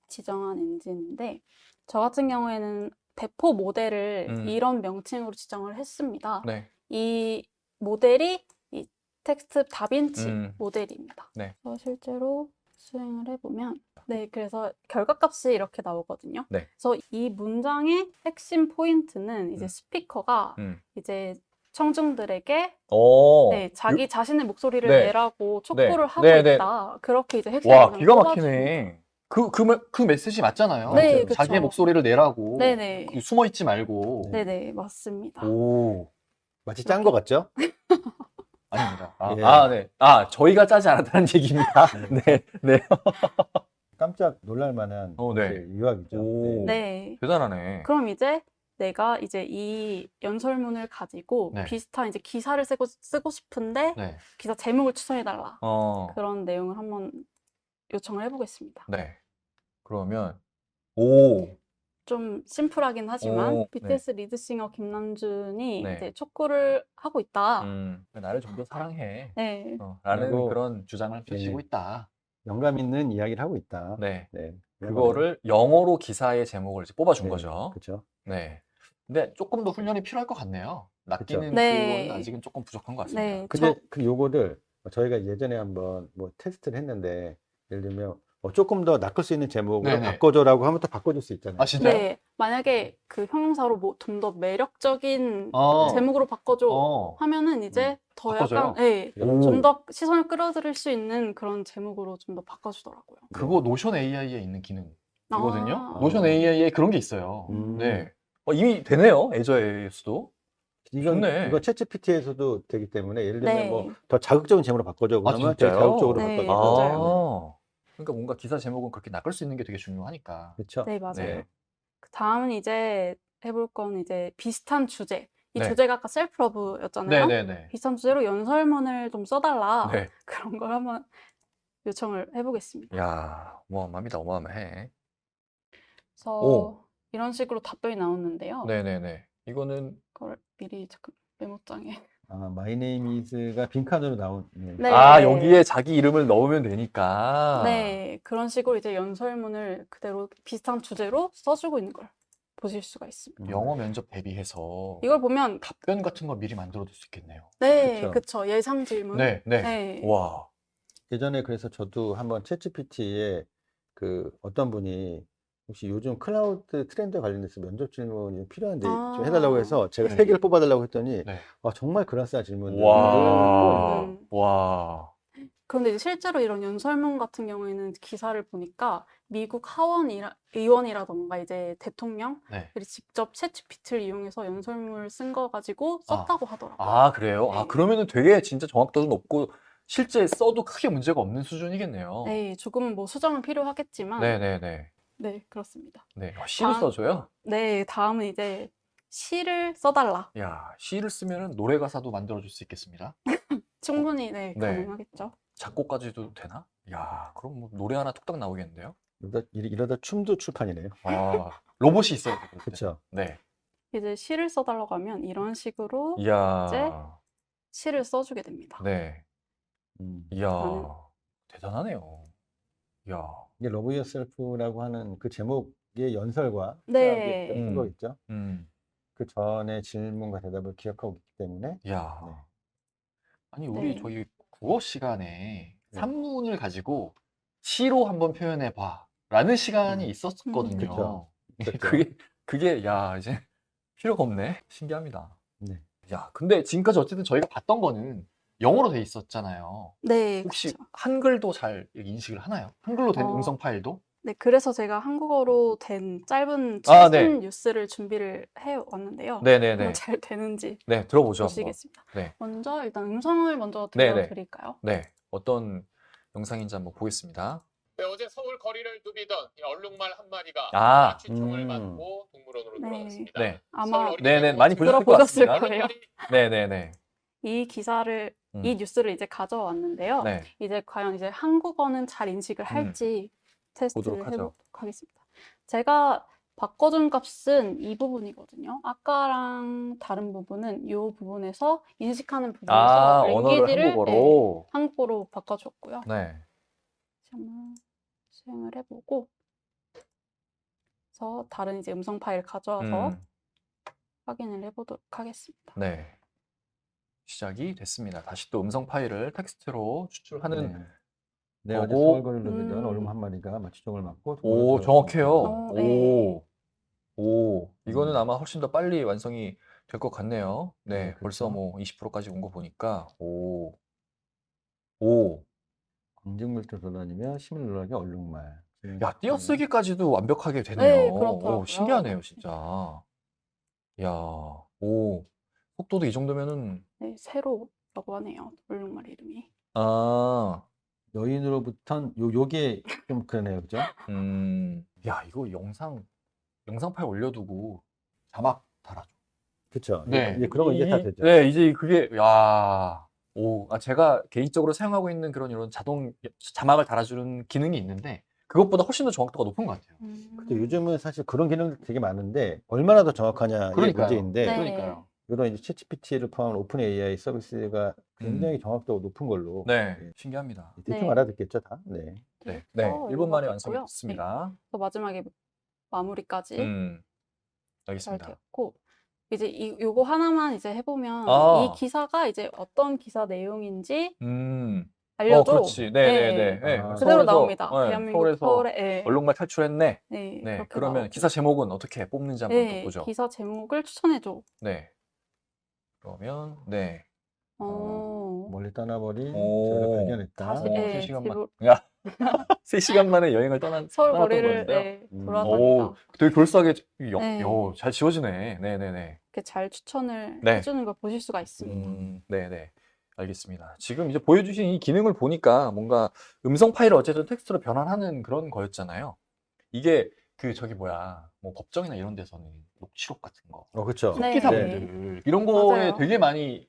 지정한 엔진인데 저 같은 경우에는 대포 모델을 이런 명칭으로 지정을 했습니다. 네. 이 모델이 이 텍스트 다빈치 모델입니다. 네. 그래서 실제로 수행을 해보면 네, 그래서 결과값이 이렇게 나오거든요. 네. 그래서 이 문장의 핵심 포인트는 이제 스피커가 이제 청중들에게 네, 자기 자신의 목소리를 네. 내라고 촉구를 네. 하고 네, 네. 있다. 그렇게 이제 핵심 와, 문장을 기가 뽑아줍니다. 막히네. 그 메시지 맞잖아요. 네, 그쵸. 자기의 목소리를 내라고. 네네. 숨어 있지 말고. 네네, 맞습니다. 오. 마치 짠 거 같죠? 아닙니다. 예. 네. 저희가 짜지 않았다는 얘기입니다. 네. 네. 깜짝 놀랄 만한 네. 이제 유학이죠. 오. 네. 대단하네. 그럼 이제 내가 이제 이 연설문을 가지고 네. 비슷한 이제 기사를 쓰고 싶은데 네. 기사 제목을 추천해달라. 어. 그런 내용을 한번 요청을 해보겠습니다. 네. 그러면 오. 좀 심플하긴 하지만 오, BTS 리드싱어 김남준이 네. 이제 촉구를 하고 있다. 나를 좀 더 사랑해. 네. 라는 그리고 그런 주장을 펼치고 네. 있다. 영감 있는 이야기를 하고 있다. 네. 네. 그거를 영어로 기사의 제목을 이제 뽑아준 네. 거죠. 그렇죠. 네. 근데 조금 더 훈련이 필요할 것 같네요. 낚이는 네. 그거는 아직은 조금 부족한 것 같습니다. 네. 근데 그 요거를 저희가 예전에 한번 뭐 테스트를 했는데 예를 들면 조금 더 낚을 수 있는 제목으로 네네. 바꿔줘라고 하면 또 바꿔줄 수 있잖아요. 아, 진짜요? 네. 만약에 그 형용사로 뭐 좀 더 매력적인 어. 제목으로 바꿔줘 하면은 이제 더 바꿔줘요? 약간 네, 오. 좀 더 시선을 끌어들일 수 있는 그런 제목으로 좀 더 바꿔주더라고요. 그거 노션 AI에 있는 기능이거든요. 아. 노션 AI에 그런 게 있어요. 음. 네. 이미 되네요. 애저에서도. 좋네. 이거 챗GPT에서도 되기 때문에 예를 들면 네. 뭐 더 자극적인 제목으로 바꿔줘 그러면 되게 진짜요? 자극적으로 네, 바꿔줘. 맞아요. 그러니까 뭔가 기사 제목은 그렇게 낚을 수 있는 게 되게 중요하니까. 그렇죠. 네, 맞아요. 네. 그 다음은 이제 해볼 건 이제 비슷한 주제. 이 네. 주제가 아까 셀프 러브였잖아요. 네네네. 비슷한 주제로 연설문을 좀 써달라. 네. 그런 걸 한번 요청을 해보겠습니다. 야, 어마어마합니다. 어마어마해. 그래서 오. 이런 식으로 답변이 나오는데요. 네네네. 이거는 그걸 미리 잠깐 메모장에. My name is가 빈칸으로 나오는. 네. 여기에 자기 이름을 넣으면 되니까. 네, 그런 식으로 이제 연설문을 그대로 비슷한 주제로 써주고 있는 걸 보실 수가 있습니다. 영어 면접 대비해서 이걸 보면 답변 같은 거 미리 만들어둘 수 있겠네요. 네, 그쵸. 그쵸. 예상 질문. 네, 네. 네. 와. 예전에 그래서 저도 한번 챗GPT에 그 어떤 분이 혹시 요즘 클라우드 트렌드 관련돼서 면접 질문이 필요한데 좀 해달라고 해서 제가 네. 3개를 뽑아달라고 했더니 네. 정말 그럴싸한 질문을 와. 음. 와. 그런데 이제 실제로 이런 연설문 같은 경우에는 기사를 보니까 미국 하원 의원이라던가 이제 대통령들이 네. 직접 챗GPT를 이용해서 연설문을 쓴 거 가지고 썼다고 하더라고요. 그래요? 네. 그러면은 되게 진짜 정확도도 높고 실제 써도 크게 문제가 없는 수준이겠네요. 네, 조금은 뭐 수정은 필요하겠지만 네네네. 네, 그렇습니다. 네. 시를 다음- 써줘요? 네, 다음은 이제 시를 써달라. 야, 시를 쓰면은 노래 가사도 만들어줄 수 있겠습니다. 충분히 네, 네. 가능하겠죠. 작곡까지도 되나? 야, 그럼 뭐 노래 하나 뚝딱 나오겠는데요? 이러다 춤도 출판이네요. 아, 로봇이 있어야 되겠죠. 그렇죠. 네. 이제 시를 써달라고 하면 이런 식으로 이제 이야, 시를 써주게 됩니다. 네. 음. 이야, 저는- 대단하네요. 이야, 이게 러브 유어셀프라고 하는 그 제목의 연설과 네. 쓴 거 있죠. 그 전에 질문과 대답을 기억하고 있기 때문에 이야. 네. 아니, 우리 네. 저희 국어 시간에 네. 산문을 가지고 시로 한번 표현해 봐. 라는 시간이 음. 있었거든요. 그쵸. 그쵸. 그게, 야, 이제 필요가 없네. 신기합니다. 네. 야, 근데 지금까지 어쨌든 저희가 봤던 거는 영어로 돼 있었잖아요. 네, 혹시 그쵸. 한글도 잘 인식을 하나요? 한글로 된 음성 파일도? 네, 그래서 제가 한국어로 된 짧은 아, 최신 네. 뉴스를 준비를 해왔는데요. 네네네. 한번 잘 되는지 네, 들어보죠. 한번. 보시겠습니다. 네. 먼저 일단 음성을 먼저 네네. 들려드릴까요? 네. 어떤 영상인지 한번 보겠습니다. 네, 어제 서울 거리를 누비던 이 얼룩말 한 마리가 아. 추총을 음. 맞고 동물원으로 네. 돌아왔습니다. 네. 아마 서울 어린이집에서 네네, 많이 보셨을 것 들어보셨을 같습니다. 거예요. 네네네. 이 기사를, 음. 이 뉴스를 이제 가져왔는데요. 네. 이제 과연 이제 한국어는 잘 인식을 할지 테스트를 보도록 하죠. 해보도록 하겠습니다. 제가 바꿔준 값은 이 부분이거든요. 아까랑 다른 부분은 이 부분에서 인식하는 부분에서 아, 언어를 랭귀지를 한국어로. 한국어로 바꿔줬고요. 네. 한번 수행을 해보고 그래서 다른 이제 음성 파일 가져와서 확인을 해보도록 하겠습니다. 네. 시작이 됐습니다. 다시 또 음성 파일을 텍스트로 추출하는. 네, 어제 거고. 서울 거리를 누비던 얼룩 한 마리가 추총을 맞고 오, 동물원으로 정확해요. 돌아왔습니다. 네. 오, 이거는 음. 아마 훨씬 더 빨리 완성이 될 것 같네요. 네, 네, 벌써 그렇죠. 뭐 20%까지 온 거 보니까. 오, 광증물도 돌아다니며 힘을 눌러게 얼룩말. 야, 띄어쓰기까지도 완벽하게 되네요. 네, 그렇더라고요. 오, 신기하네요, 진짜. 야, 오, 속도도 이 정도면은, 네, 세로라고 하네요. 얼룩말 이름이. 아, 여인으로부턴 요게 좀 그러네요, 그죠? 야, 이거 영상 파일 올려두고 자막 달아줘. 그렇죠. 네. 이제 그런 거 이제 다 되죠. 네, 이제 그게, 야, 제가 개인적으로 사용하고 있는 그런 이런 자동 자막을 달아주는 기능이 있는데, 그것보다 훨씬 더 정확도가 높은 것 같아요. 근데 요즘은 사실 그런 기능들 되게 많은데 얼마나 더 정확하냐 이게 그러니까요. 문제인데 네. 그러니까요. 이런 이제 챗GPT를 포함한 오픈 AI 서비스가 굉장히 정확도가 높은 걸로 네, 네. 신기합니다. 대충 네. 알아듣겠죠, 다. 네. 네, 그래서 1분 만에 이거가 완성이 됐고요. 됐습니다. 또 마지막에 마무리까지 잘 알겠습니다. 되었고 이제 요거 하나만 이제 해보면 아. 이 기사가 이제 어떤 기사 내용인지 음, 알려줘. 그렇지. 네네네. 네. 아. 그대로 서울에서, 나옵니다. 네, 대한민국 서울에서 서울에 예. 얼룩말 탈출했네. 네, 네, 그렇게 그러면 나오고. 기사 제목은 어떻게 뽑는지 한번 또 네, 보죠. 기사 제목을 추천해줘. 네. 그러면, 네. 멀리 떠나버린 오. 저를 발견했다. 다시, 오, 예, 3시간 만. 집으로- 야, 3시간 만에 여행을 서울 떠났던 거리를 건데요. 네, 음. 돌아다니다. 오, 되게 그럴싸하게 네. 잘 지워지네. 네네네. 이렇게 잘 추천을 네. 해주는 걸 보실 수가 있습니다. 네네. 알겠습니다. 지금 이제 보여주신 이 기능을 보니까 뭔가 음성 파일을 어쨌든 텍스트로 변환하는 그런 거였잖아요. 이게 뭐 법정이나 이런 데서는 녹취록 같은 거, 그렇죠. 네. 속기사분들 이런 거에 맞아요. 되게 많이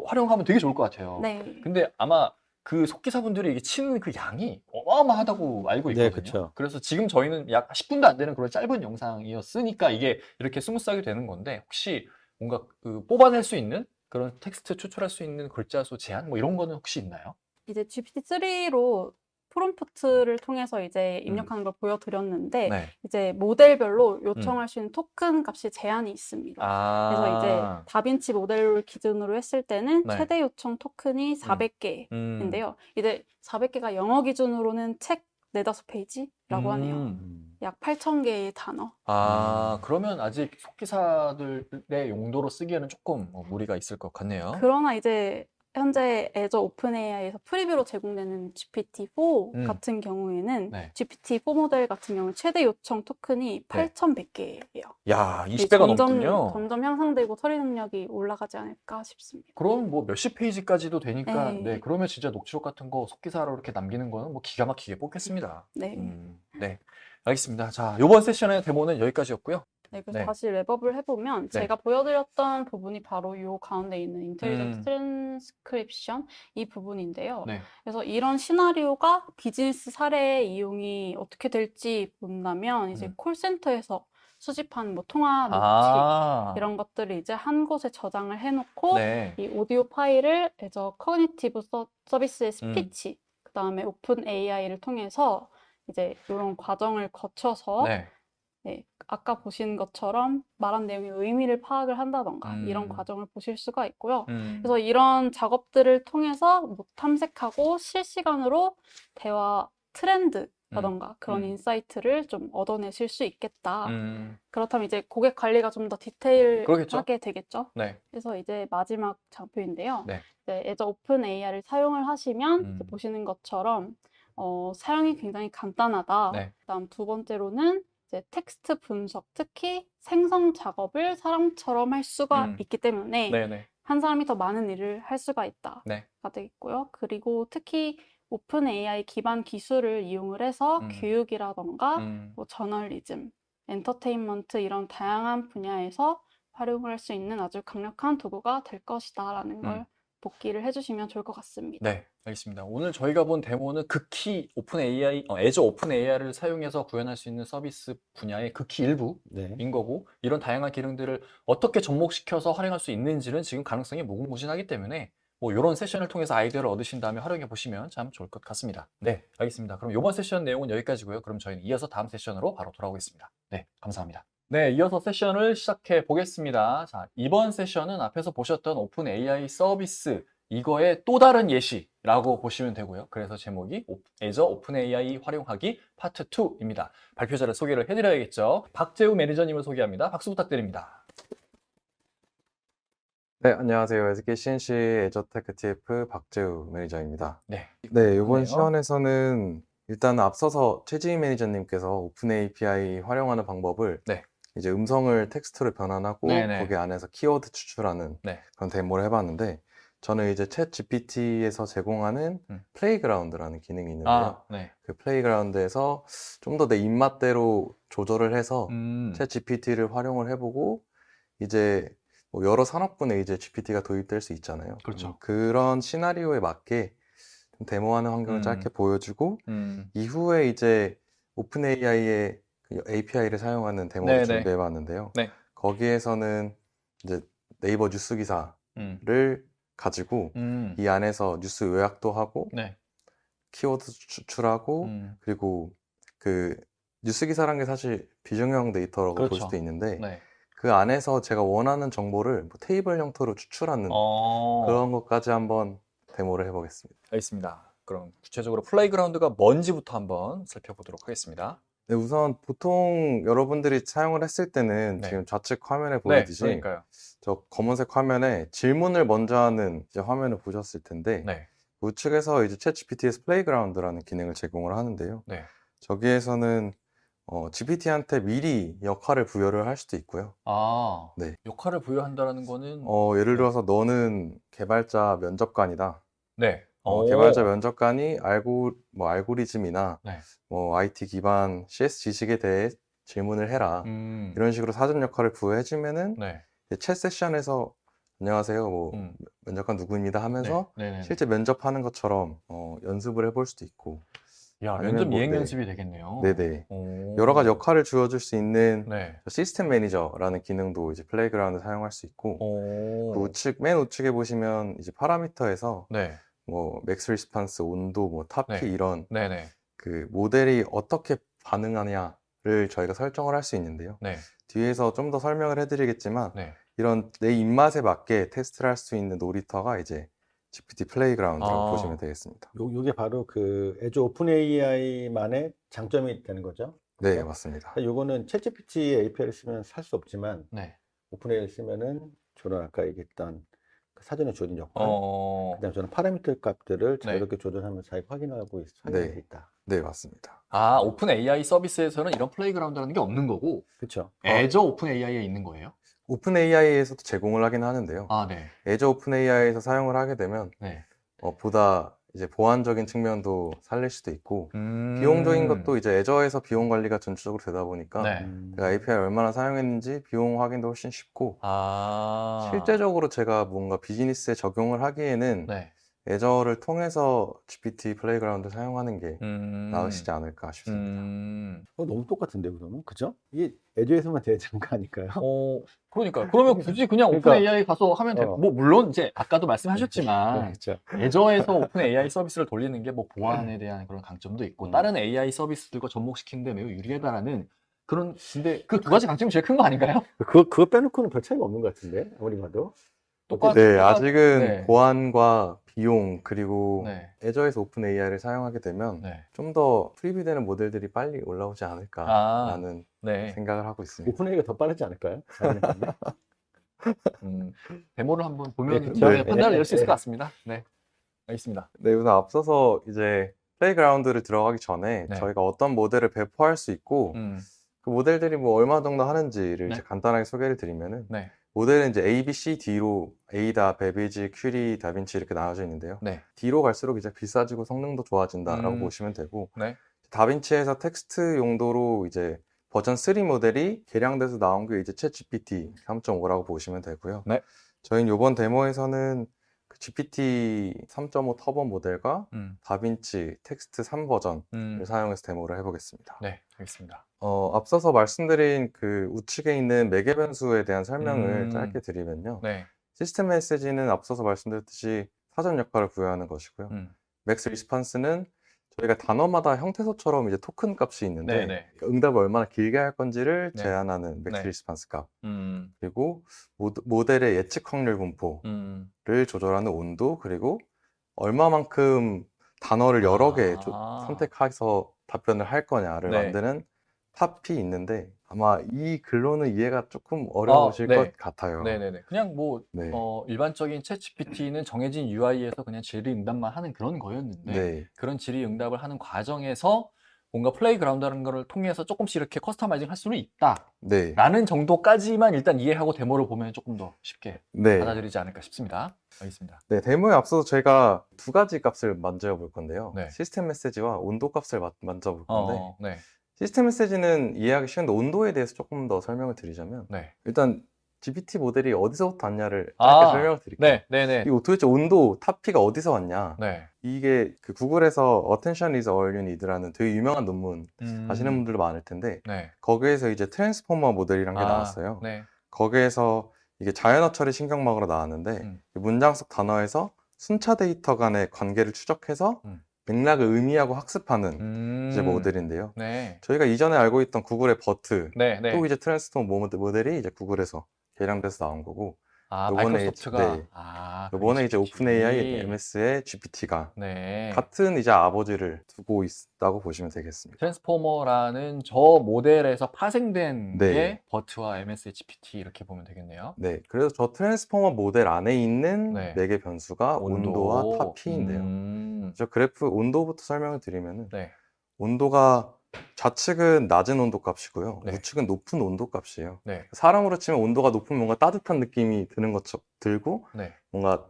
활용하면 되게 좋을 것 같아요. 네. 근데 아마 그 속기사분들이 이게 치는 그 양이 어마어마하다고 알고 네, 있거든요. 그쵸. 그래서 지금 저희는 약 10분도 안 되는 그런 짧은 영상이었으니까 이게 이렇게 스무스하게 되는 건데 혹시 뭔가 그 뽑아낼 수 있는 그런 텍스트 추출할 수 있는 글자 수 제한 뭐 이런 거는 혹시 있나요? 이제 GPT-3로 프롬프트를 통해서 이제 입력하는 걸 보여드렸는데 네. 이제 모델별로 요청할 수 있는 토큰 값이 제한이 있습니다. 그래서 이제 아, 다빈치 모델을 기준으로 했을 때는 네. 최대 요청 토큰이 400개인데요. 이제 400개가 영어 기준으로는 책 4-5페이지라고 하네요. 약 8,000개의 단어. 그러면 아직 속기사들의 용도로 쓰기에는 조금 무리가 있을 것 같네요. 그러나 이제 현재 애저 오픈 AI에서 프리뷰로 제공되는 GPT-4 같은 경우에는 네. GPT-4 모델 같은 경우는 최대 요청 토큰이 8,100개예요. 야, 20배가 넘군요. 점점 향상되고 처리 능력이 올라가지 않을까 싶습니다. 그럼 뭐 몇십 페이지까지도 되니까, 네. 네, 그러면 진짜 녹취록 같은 거 속기사로 이렇게 남기는 거는 뭐 기가 막히게 뽑겠습니다. 네. 네, 알겠습니다. 자, 이번 세션의 데모는 여기까지였고요. 네, 그래서 네. 다시 랩업을 해보면 네. 제가 보여드렸던 부분이 바로 이 가운데 있는 인텔리전트 음. 트랜스크립션 이 부분인데요. 네. 그래서 이런 시나리오가 비즈니스 사례의 이용이 어떻게 될지 본다면 이제 콜센터에서 수집한 뭐 통화 녹취 이런 것들을 이제 한 곳에 저장을 해놓고 네. 이 오디오 파일을 애저 커그니티브 서비스의 스피치 그다음에 오픈 AI를 통해서 이제 이런 과정을 거쳐서 네. 네, 아까 보신 것처럼 말한 내용의 의미를 파악을 한다던가 이런 과정을 보실 수가 있고요. 그래서 이런 작업들을 통해서 뭐 탐색하고 실시간으로 대화 트렌드라던가 그런 인사이트를 좀 얻어내실 수 있겠다. 그렇다면 이제 고객 관리가 좀 더 그러겠죠. 디테일하게 되겠죠. 네. 그래서 이제 마지막 장표인데요. 네. 이제 애저 오픈 AI를 사용을 하시면 이제 보시는 것처럼 사용이 굉장히 간단하다. 네. 그다음 두 번째로는 이제 텍스트 분석, 특히 생성 작업을 사람처럼 할 수가 있기 때문에 네네. 한 사람이 더 많은 일을 할 수가 있다가 네. 되겠고요. 그리고 특히 오픈 AI 기반 기술을 이용을 해서 교육이라던가 뭐 저널리즘, 엔터테인먼트 이런 다양한 분야에서 활용을 할 수 있는 아주 강력한 도구가 될 것이다라는 걸 복기를 해주시면 좋을 것 같습니다. 네, 알겠습니다. 오늘 저희가 본 데모는 극히 오픈 AI, 애저 오픈 AI를 사용해서 구현할 수 있는 서비스 분야의 극히 일부인 네. 거고, 이런 다양한 기능들을 어떻게 접목시켜서 활용할 수 있는지는 지금 가능성이 무궁무진하기 때문에 뭐 이런 세션을 통해서 아이디어를 얻으신 다음에 활용해 보시면 참 좋을 것 같습니다. 네, 알겠습니다. 그럼 이번 세션 내용은 여기까지고요. 그럼 저희는 이어서 다음 세션으로 바로 돌아오겠습니다. 네, 감사합니다. 네, 이어서 세션을 시작해 보겠습니다. 자, 이번 세션은 앞에서 보셨던 오픈 AI 서비스 이거의 또 다른 예시라고 보시면 되고요. 그래서 제목이 애저 오픈 AI 활용하기 파트 2입니다. 발표자를 소개를 해드려야겠죠. 박재우 매니저님을 소개합니다. 박수 부탁드립니다. 네, 안녕하세요. SK CNC 애저테크 TF 박재우 매니저입니다. 네, 네, 이번 그러네요. 시연에서는 일단 앞서서 최지희 매니저님께서 오픈 API 활용하는 방법을 네. 이제 음성을 텍스트로 변환하고 네네. 거기 안에서 키워드 추출하는 네. 그런 데모를 해봤는데 저는 이제 챗 GPT에서 제공하는 플레이그라운드라는 기능이 있는데요. 네. 그 플레이그라운드에서 좀 더 내 입맛대로 조절을 해서 챗 GPT를 활용을 해보고 이제 뭐 여러 산업군에 이제 GPT가 도입될 수 있잖아요. 그렇죠. 그런 시나리오에 맞게 좀 데모하는 환경을 짧게 보여주고 이후에 이제 오픈 AI의 API를 사용하는 데모를 네네. 준비해 봤는데요. 네. 거기에서는 이제 네이버 뉴스 기사를 가지고 이 안에서 뉴스 요약도 하고 네. 키워드 추출하고 그리고 그 뉴스 기사란 게 사실 비중형 데이터라고 볼 그렇죠. 수도 있는데 네. 그 안에서 제가 원하는 정보를 뭐 테이블 형태로 추출하는 그런 것까지 한번 데모를 해보겠습니다. 알겠습니다. 그럼 구체적으로 플레이그라운드가 뭔지부터 한번 살펴보도록 하겠습니다. 네, 우선 보통 여러분들이 사용을 했을 때는 네. 지금 좌측 화면에 네, 보이듯이 그러니까요. 저 검은색 화면에 질문을 먼저 하는 이제 화면을 보셨을 텐데 네. 우측에서 이제 챗GPT에서 플레이그라운드라는 기능을 제공을 하는데요. 네. 저기에서는 GPT한테 미리 역할을 부여를 할 수도 있고요. 네. 역할을 부여한다는 거는 예를 들어서 너는 개발자 면접관이다. 네. 개발자 면접관이 알고리즘이나 네. 뭐 IT 기반 CS 지식에 대해 질문을 해라. 이런 식으로 사전 역할을 부여해주면은 네. 챗 세션에서 안녕하세요, 뭐 면접관 누구입니다 하면서 네. 실제 면접하는 것처럼 연습을 해볼 수도 있고. 야, 아니면 면접 뭐, 이행 네. 연습이 되겠네요. 네네. 오. 여러 가지 역할을 주어줄 수 있는 네. 시스템 매니저라는 기능도 이제 플레이그라운드 사용할 수 있고, 그 맨 우측에 보시면 이제 파라미터에서 네. 뭐 맥스 리스판스, 온도, 뭐 타피 네. 이런 네네. 그 모델이 어떻게 반응하냐를 저희가 설정을 할 수 있는데요. 네. 뒤에서 좀 더 설명을 해드리겠지만 네. 이런 내 입맛에 맞게 테스트를 할 수 있는 놀이터가 이제 GPT 플레이그라운드라고 보시면 되겠습니다. 요게 바로 그 애저 오픈 AI만의 장점이 되는 거죠. 네, 그렇죠? 맞습니다. 요거는 챗GPT API를 쓰면 살 수 없지만 네. 오픈 AI를 쓰면은 저는 아까 얘기했던 그 사전에 주어진 역할, 그다음에 저는 파라미터 값들을 자유롭게 조절하면서 잘 확인하고 네. 있다. 네, 맞습니다. 오픈 AI 서비스에서는 이런 플레이그라운드라는 게 없는 거고, 그렇죠. 애저 오픈 AI에 있는 거예요? 오픈 AI에서도 제공을 하긴 하는데요. 네. 애저 오픈 AI에서 사용을 하게 되면 네. 보다 이제 보안적인 측면도 살릴 수도 있고 비용적인 것도 이제 애저에서 비용 관리가 전체적으로 되다 보니까 네. 내가 API 얼마나 사용했는지 비용 확인도 훨씬 쉽고 실제적으로 제가 뭔가 비즈니스에 적용을 하기에는 네. 애저를 통해서 GPT 플레이그라운드 사용하는 게 나으시지 않을까 싶습니다. 너무 똑같은데 그러면 그죠? 이게 애저에서만 돼야 되는 거 아닐까요? 그러니까 그러면 굳이 그냥 그러니까, 오픈 AI 가서 하면 돼. 뭐 물론 이제 아까도 말씀하셨지만 그렇죠. 애저에서 오픈 AI 서비스를 돌리는 게 뭐 보안에 대한 그런 강점도 있고 다른 AI 서비스들과 접목시키는 데 매우 유리하다라는 그런 근데 그 두 가지 강점이 제일 큰 거 아닌가요? 그거 빼놓고는 별 차이가 없는 것 같은데 아무리 봐도. 네, 아직은 네. 보안과 비용 그리고 네. 애저에서 오픈 AI를 사용하게 되면 네. 좀 더 프리뷰되는 모델들이 빨리 올라오지 않을까라는 네. 생각을 하고 있습니다. 오픈 AI가 더 빠르지 않을까요? 데모를 한번 보면 네, 그렇죠. 네, 판단을 네, 낼 수 있을 네. 것 같습니다. 네, 알겠습니다. 네, 우선 앞서서 이제 플레이그라운드를 들어가기 전에 네. 저희가 어떤 모델을 배포할 수 있고 그 모델들이 뭐 얼마 정도 하는지를 네. 이제 간단하게 소개를 드리면은 네, 모델은 이제 A, B, C, D로 에이다, 베비지, 큐리, 다빈치 이렇게 나눠져 있는데요. 네, D로 갈수록 이제 비싸지고 성능도 좋아진다라고 보시면 되고 네, 다빈치에서 텍스트 용도로 이제 버전 3 모델이 개량돼서 나온 게 이제 챗GPT 3.5라고 보시면 되고요. 네. 저희는 이번 데모에서는 그 GPT 3.5 터보 모델과 다빈치 텍스트 3 버전을 사용해서 데모를 해보겠습니다. 네, 알겠습니다. 앞서서 말씀드린 그 우측에 있는 매개 변수에 대한 설명을 짧게 드리면요. 네, 시스템 메시지는 앞서서 말씀드렸듯이 사전 역할을 부여하는 것이고요. 맥스 리스판스는 저희가 단어마다 형태소처럼 이제 토큰 값이 있는데 네. 응답을 얼마나 길게 할 건지를 네. 제한하는 맥스 네. 리스판스 값. 음, 그리고 모델의 예측 확률 분포를 조절하는 온도, 그리고 얼마만큼 단어를 여러 개 선택해서 답변을 할 거냐를 네. 만드는 탑이 있는데 아마 이 글로는 이해가 조금 어려우실 네. 것 같아요. 네네네. 그냥 뭐 네. 일반적인 챗GPT는 정해진 UI에서 그냥 질의응답만 하는 그런 거였는데 네. 그런 질의응답을 하는 과정에서 뭔가 플레이그라운드라는 거를 통해서 조금씩 이렇게 커스터마이징 할 수는 네. 있다라는 정도까지만 일단 이해하고 데모를 보면 조금 더 쉽게 네. 받아들이지 않을까 싶습니다. 알겠습니다. 네, 데모에 앞서서 제가 두 가지 값을 만져볼 건데요. 네. 시스템 메시지와 온도 값을 만져볼 건데 네. 시스템 메시지는 이해하기 쉬운데 온도에 대해서 조금 더 설명을 드리자면 네. 일단 GPT 모델이 어디서부터 왔냐를 짧게 설명을 드릴게요. 네네네. 이 도대체 온도 탑피가 어디서 왔냐? 네. 이게 그 구글에서 Attention is all you need라는 되게 유명한 논문 아시는 분들도 많을 텐데 네. 거기에서 이제 트랜스포머 모델이란 게 나왔어요. 네. 거기에서 이게 자연어 처리 신경막으로 나왔는데 문장 속 단어에서 순차 데이터 간의 관계를 추적해서 맥락을 의미하고 학습하는 이제 모델인데요. 네. 저희가 이전에 알고 있던 구글의 버트 네. 네. 또 이제 트랜스포머 모델이 이제 구글에서 개량돼서 나온 거고 요번에 마이크로소프트가 이번에 이제 GPT. 오픈 AI MS의 GPT가 네. 같은 이제 아버지를 두고 있다고 보시면 되겠습니다. 트랜스포머라는 저 모델에서 파생된 네. 게 버트와 MS의 GPT 이렇게 보면 되겠네요. 네, 그래서 저 트랜스포머 모델 안에 있는 네. 매개 변수가 온도와 탑피인데요. 저 그래프 온도부터 설명을 드리면은 네. 온도가 좌측은 낮은 온도 값이고요. 네. 우측은 높은 온도 값이에요. 네. 사람으로 치면 온도가 높으면 뭔가 따뜻한 느낌이 드는 것처럼 들고 네. 뭔가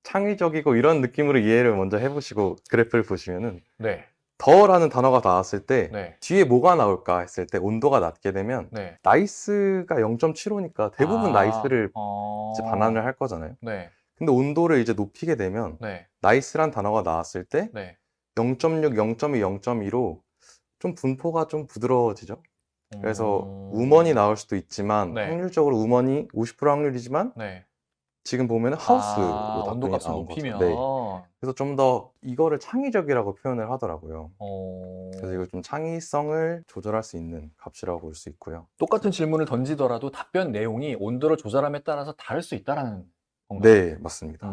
창의적이고 이런 느낌으로 이해를 먼저 해보시고 그래프를 보시면은 네. 더라는 단어가 나왔을 때 네. 뒤에 뭐가 나올까 했을 때 온도가 낮게 되면 네. 나이스가 0.75니까 대부분 나이스를 이제 반환을 할 거잖아요. 네. 근데 온도를 이제 높이게 되면 네. 나이스란 단어가 나왔을 때 네. 0.6, 0.2, 0.2로 좀 분포가 좀 부드러워지죠. 그래서 우먼이 나올 수도 있지만 네. 확률적으로 우먼이 50% 확률이지만 네. 지금 보면은 하우스로 답변이 온도값을 나온 높이면 거죠. 네. 그래서 좀 더 이거를 창의적이라고 표현을 하더라고요. 그래서 이걸 좀 창의성을 조절할 수 있는 값이라고 볼 수 있고요. 똑같은 질문을 던지더라도 답변 내용이 온도를 조절함에 따라서 다를 수 있다라는 건가요? 네, 맞습니다.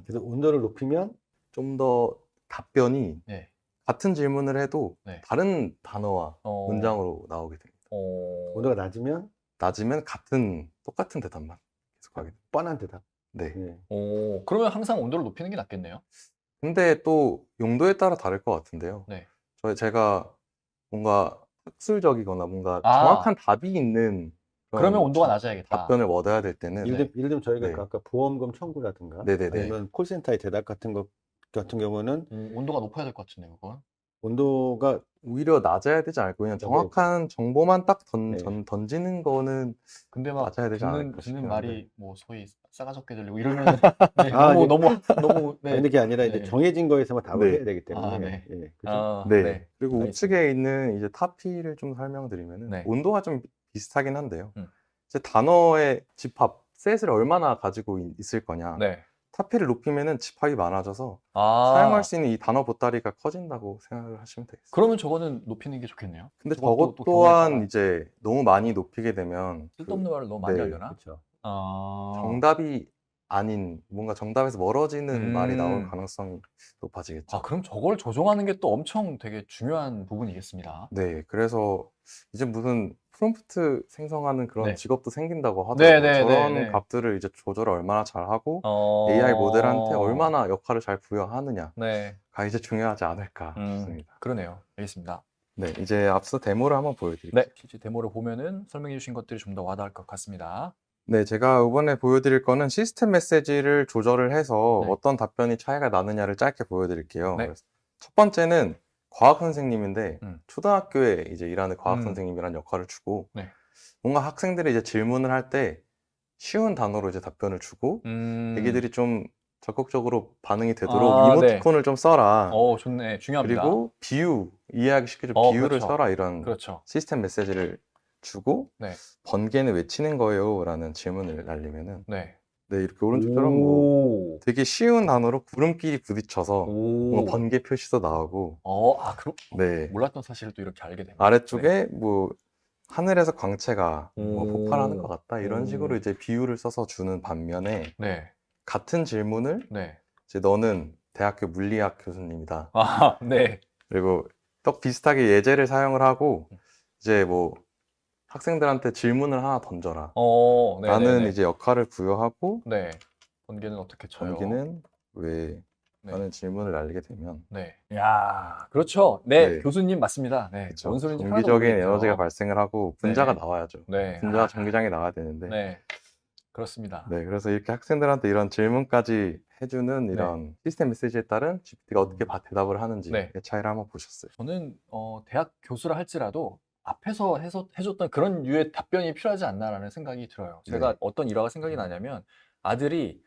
그래서 온도를 높이면 좀 더 답변이 네. 같은 질문을 해도 네. 다른 단어와 문장으로 나오게 됩니다. 온도가 낮으면 낮으면 똑같은 대답만 계속 하게 됩니다. 뻔한 대답. 네. 네. 그러면 항상 온도를 높이는 게 낫겠네요. 근데 또 용도에 따라 다를 것 같은데요. 네. 제가 뭔가 학술적이거나 뭔가 정확한 답이 있는 그러면 온도가 낮아야겠다. 답변을 얻어야 될 때는 예를 들면 저희가 네. 아까 보험금 청구라든가 네네네. 아니면 콜센터의 대답 같은 거 같은 경우는 온도가 높아야 될 것 같은데, 그건. 온도가 오히려 낮아야 되지 않을까? 그냥 정확한 정보만 딱 네. 던지는 거는 근데 막 낮아야 되지 않을까 듣는 싶긴 말이 한데. 뭐 소위 싸가지 없게 들리고 이러면 네, 아, 너무 네. 아니, 게 아니라 이제 네. 정해진 거에서만 답을 네. 해야 되기 때문에. 아, 네. 예, 그죠? 아, 네. 네. 그리고 알겠습니다. 우측에 있는 이제 타피를 좀 설명드리면은 네. 온도가 좀 비슷하긴 한데요. 음. 이제 단어의 집합, 셋을 얼마나 가지고 있을 거냐. 네. 타피를 높이면은 집합이 많아져서 아, 사용할 수 있는 이 단어 보따리가 커진다고 생각을 하시면 되겠어요. 그러면 저거는 높이는 게 좋겠네요. 근데 저것도 저것 또 또한 경우에 이제 너무 많이 높이게 되면 쓸데없는 말을 너무 많이 네. 하려나? 그렇죠. 아, 정답이 아닌 뭔가 정답에서 멀어지는 말이 나올 음. 가능성이 높아지겠죠. 아, 그럼 저걸 조정하는 게 또 엄청 되게 중요한 부분이겠습니다. 네, 그래서 이제 무슨 프롬프트 생성하는 그런 네. 직업도 생긴다고 네, 하더라고요. 네, 저런 네, 네. 값들을 이제 조절을 얼마나 잘하고 어, AI 모델한테 얼마나 역할을 잘 부여하느냐가 네. 이제 중요하지 않을까 싶습니다. 그러네요. 알겠습니다. 네, 이제 앞서 데모를 한번 보여드릴게요. 네, 실제 데모를 보면은 설명해 주신 것들이 좀 더 와닿을 것 같습니다. 네, 제가 이번에 보여드릴 거는 시스템 메시지를 조절을 해서 네. 어떤 답변이 차이가 나느냐를 짧게 보여드릴게요. 네. 그래서 첫 번째는 과학 선생님인데 음. 초등학교에 이제 일하는 과학 음. 선생님이라는 역할을 주고 네. 뭔가 학생들이 이제 질문을 할 때 쉬운 단어로 이제 답변을 주고 애기들이 좀 적극적으로 반응이 되도록 아, 이모티콘을 좀 써라. 좋네. 중요합니다. 그리고 비유, 이해하기 쉽게 좀 비유를 그렇죠. 써라 이런 그렇죠. 시스템 메시지를 주고 네. 번개는 왜 치는 거예요? 라는 질문을 날리면은 네. 네, 이렇게 오른쪽처럼 뭐 되게 쉬운 단어로 구름끼리 부딪혀서 뭔가 번개 표시도 나오고 네, 몰랐던 사실을 또 이렇게 알게 됩니다. 아래쪽에 뭐 하늘에서 광채가 뭐 오. 폭발하는 것 같다 이런 오. 식으로 이제 비유를 써서 주는 반면에 네. 같은 질문을 네. 이제 너는 대학교 물리학 교수님이다. 아, 네. 그리고 또 비슷하게 예제를 사용을 하고 이제 뭐 학생들한테 질문을 하나 던져라. 네, 나는 네, 네. 이제 역할을 부여하고 네. 번개는 어떻게 쳐요? 번개는 왜? 네. 라는 질문을 날리게 되면 네. 야, 그렇죠. 네, 네. 교수님 맞습니다. 네. 그쵸. 뭔 소리인지 하나도 전기적인 모르겠죠. 에너지가 발생을 하고 분자가 네. 나와야죠. 네. 분자가 전기장에 나와야 되는데 네. 그렇습니다. 네, 그래서 이렇게 학생들한테 이런 질문까지 해주는 이런 시스템 메시지에 따른 GPT가 어떻게 대답을 하는지의 네. 차이를 한번 보셨어요. 저는 대학 교수라 할지라도 앞에서 해줬던 그런 류의 답변이 필요하지 않나라는 생각이 들어요. 제가 네. 어떤 일화가 생각이 나냐면 아들이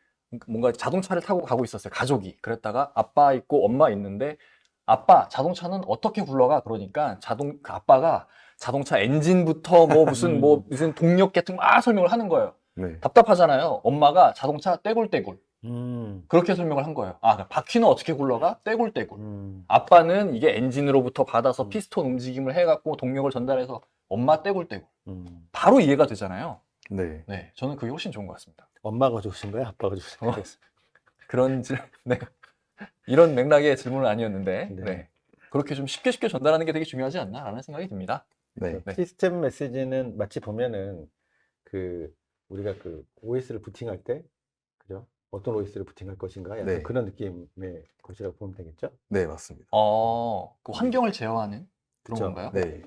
뭔가 자동차를 타고 가고 있었어요. 가족이. 그랬다가 아빠 있고 엄마 있는데 아빠, 자동차는 어떻게 굴러가? 그러니까 그 아빠가 자동차 엔진부터 뭐 무슨 동력 계통 막 설명을 하는 거예요. 네. 답답하잖아요. 엄마가 자동차 떼굴떼굴. 음. 그렇게 설명을 한 거예요. 바퀴는 어떻게 굴러가? 떼굴떼굴. 아빠는 이게 엔진으로부터 받아서 피스톤 움직임을 해갖고 동력을 전달해서 엄마 떼굴떼굴. 바로 이해가 되잖아요. 네. 네, 저는 그게 훨씬 좋은 것 같습니다. 엄마가 주신 거야? 아빠가 주신 거야? 네. 이런 맥락의 질문은 아니었는데, 네. 네. 그렇게 좀 쉽게 전달하는 게 되게 중요하지 않나라는 생각이 듭니다. 네. 네. 시스템 메시지는 마치 보면은 우리가 OS를 부팅할 때, 그죠? 어떤 OS를 부팅할 것인가? 약간 네. 그런 느낌의 것이라고 보면 되겠죠? 네, 맞습니다. 그 환경을 제어하는 그런 그쵸. 건가요? 네.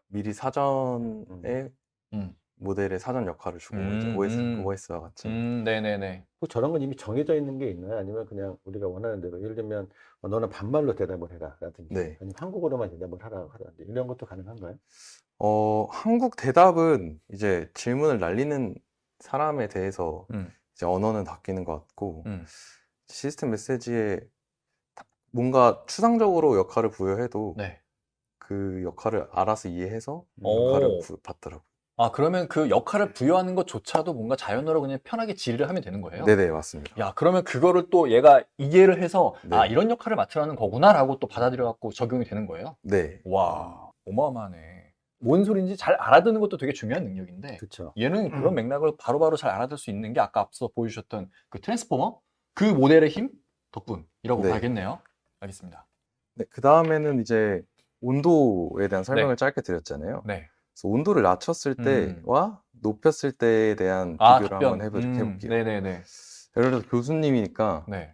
미리 사전에 음. 모델의 사전 역할을 주고 이제 OS와 같이 네네네. 뭐 저런 건 이미 정해져 있는 게 있나요? 아니면 그냥 우리가 원하는 대로, 예를 들면 너는 반말로 대답을 해라 라든지, 네. 아니면 한국어로만 대답을 하라 하든지, 이런 것도 가능한가요? 한국 대답은 이제 질문을 날리는 사람에 대해서 이제 언어는 바뀌는 것 같고 시스템 메시지에 뭔가 추상적으로 역할을 부여해도 네. 그 역할을 알아서 이해해서 역할을 받더라고요. 그러면 그 역할을 부여하는 것조차도 뭔가 자연어로 그냥 편하게 질의를 하면 되는 거예요? 네네, 맞습니다. 야, 그러면 그거를 또 얘가 이해를 해서 네. 이런 역할을 맡으라는 거구나라고 또 받아들여갖고 적용이 되는 거예요? 네. 와, 어마어마하네. 뭔 소리인지 잘 알아듣는 것도 되게 중요한 능력인데 그렇죠. 얘는 그런 맥락을 바로바로 잘 알아들 수 있는 게 아까 앞서 보여주셨던 그 트랜스포머? 그 모델의 힘 덕분이라고 네. 봐야겠네요. 알겠습니다. 네, 그 다음에는 이제 온도에 대한 설명을 짧게 드렸잖아요. 네. 그래서 온도를 낮췄을 때와 높였을 때에 대한 비교를 한번 해볼게요. 네네네. 예를 들어서 교수님이니까 네.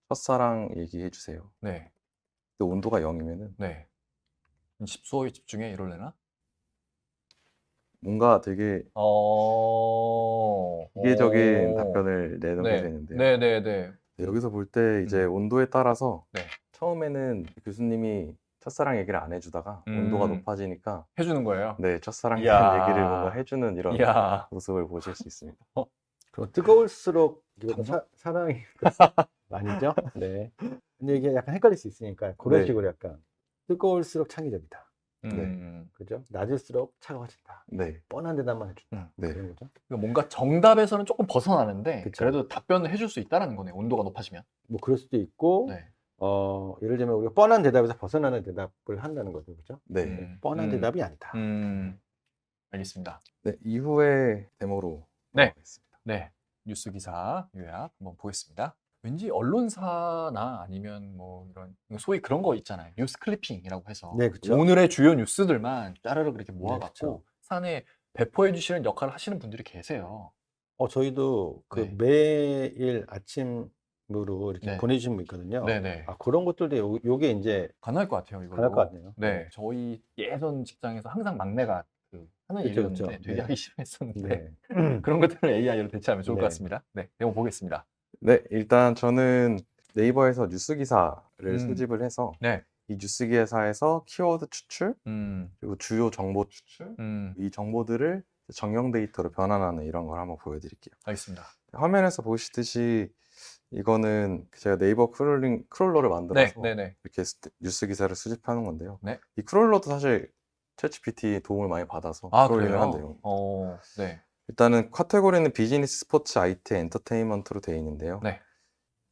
첫사랑 얘기해 주세요. 네. 근데 온도가 0이면은 네. 수업에 집중해 이럴래나? 뭔가 되게 기계적인 답변을 내놓게 되는데요. 네네네. 네, 여기서 볼 때 이제 온도에 따라서 네. 처음에는 교수님이 첫사랑 얘기를 안 해주다가 온도가 높아지니까 해주는 거예요. 네, 첫사랑에 이야. 대한 얘기를 뭔가 해주는 이런 이야. 모습을 보실 수 있습니다. 그리고 뜨거울수록 이거 감정? 사랑이 아니죠? 네. 근데 이게 약간 헷갈릴 수 있으니까 그런 네. 식으로 약간 뜨거울수록 창의적이다. 네. 그죠? 낮을수록 차가워진다. 네, 뻔한 대답만 해준다. 네. 그런 거죠. 그러니까 뭔가 정답에서는 조금 벗어나는데 그쵸. 그래도 답변을 해줄 수 있다는 거네. 온도가 높아지면. 뭐 그럴 수도 있고 네. 예를 들면 우리가 뻔한 대답에서 벗어나는 대답을 한다는 거죠. 그죠? 네. 뻔한 대답이 아니다. 알겠습니다. 네, 이후에 데모로 네. 넘어가겠습니다. 네. 뉴스 기사 요약 한번 보겠습니다. 왠지 언론사나 아니면 뭐 이런 소위 그런 거 있잖아요. 뉴스 클리핑이라고 해서 네, 그쵸. 오늘의 주요 뉴스들만 짜르르 그렇게 네, 모아갖고 그쵸. 산에 배포해 주시는 역할을 하시는 분들이 계세요. 저희도 그 네. 매일 아침으로 이렇게 네. 보내주신 분 있거든요. 네네. 그런 것들도 요게 이제 가능할 것 같아요. 이걸로. 가능할 것 같네요. 네. 저희 예전 직장에서 항상 막내가 하는 그쵸, 일이었는데 그쵸. 되게 네. 하기 싫어했었는데 네. 그런 것들을 AI로 대체하면 좋을 것 네. 같습니다. 네. 내용 보겠습니다. 네, 일단 저는 네이버에서 뉴스 기사를 음. 수집을 해서 네. 이 뉴스 기사에서 키워드 추출, 음. 그리고 주요 정보 추출, 이 정보들을 정형 데이터로 변환하는 이런 걸 한번 보여드릴게요. 알겠습니다. 화면에서 보시듯이 이거는 제가 네이버 크롤러를 만들어서 네네. 이렇게 뉴스 기사를 수집하는 건데요. 네. 이 크롤러도 사실 챗GPT 도움을 많이 받아서 크롤링을 한 내용. 네. 일단은 카테고리는 비즈니스, 스포츠, IT, 엔터테인먼트로 되어 있는데요. 네.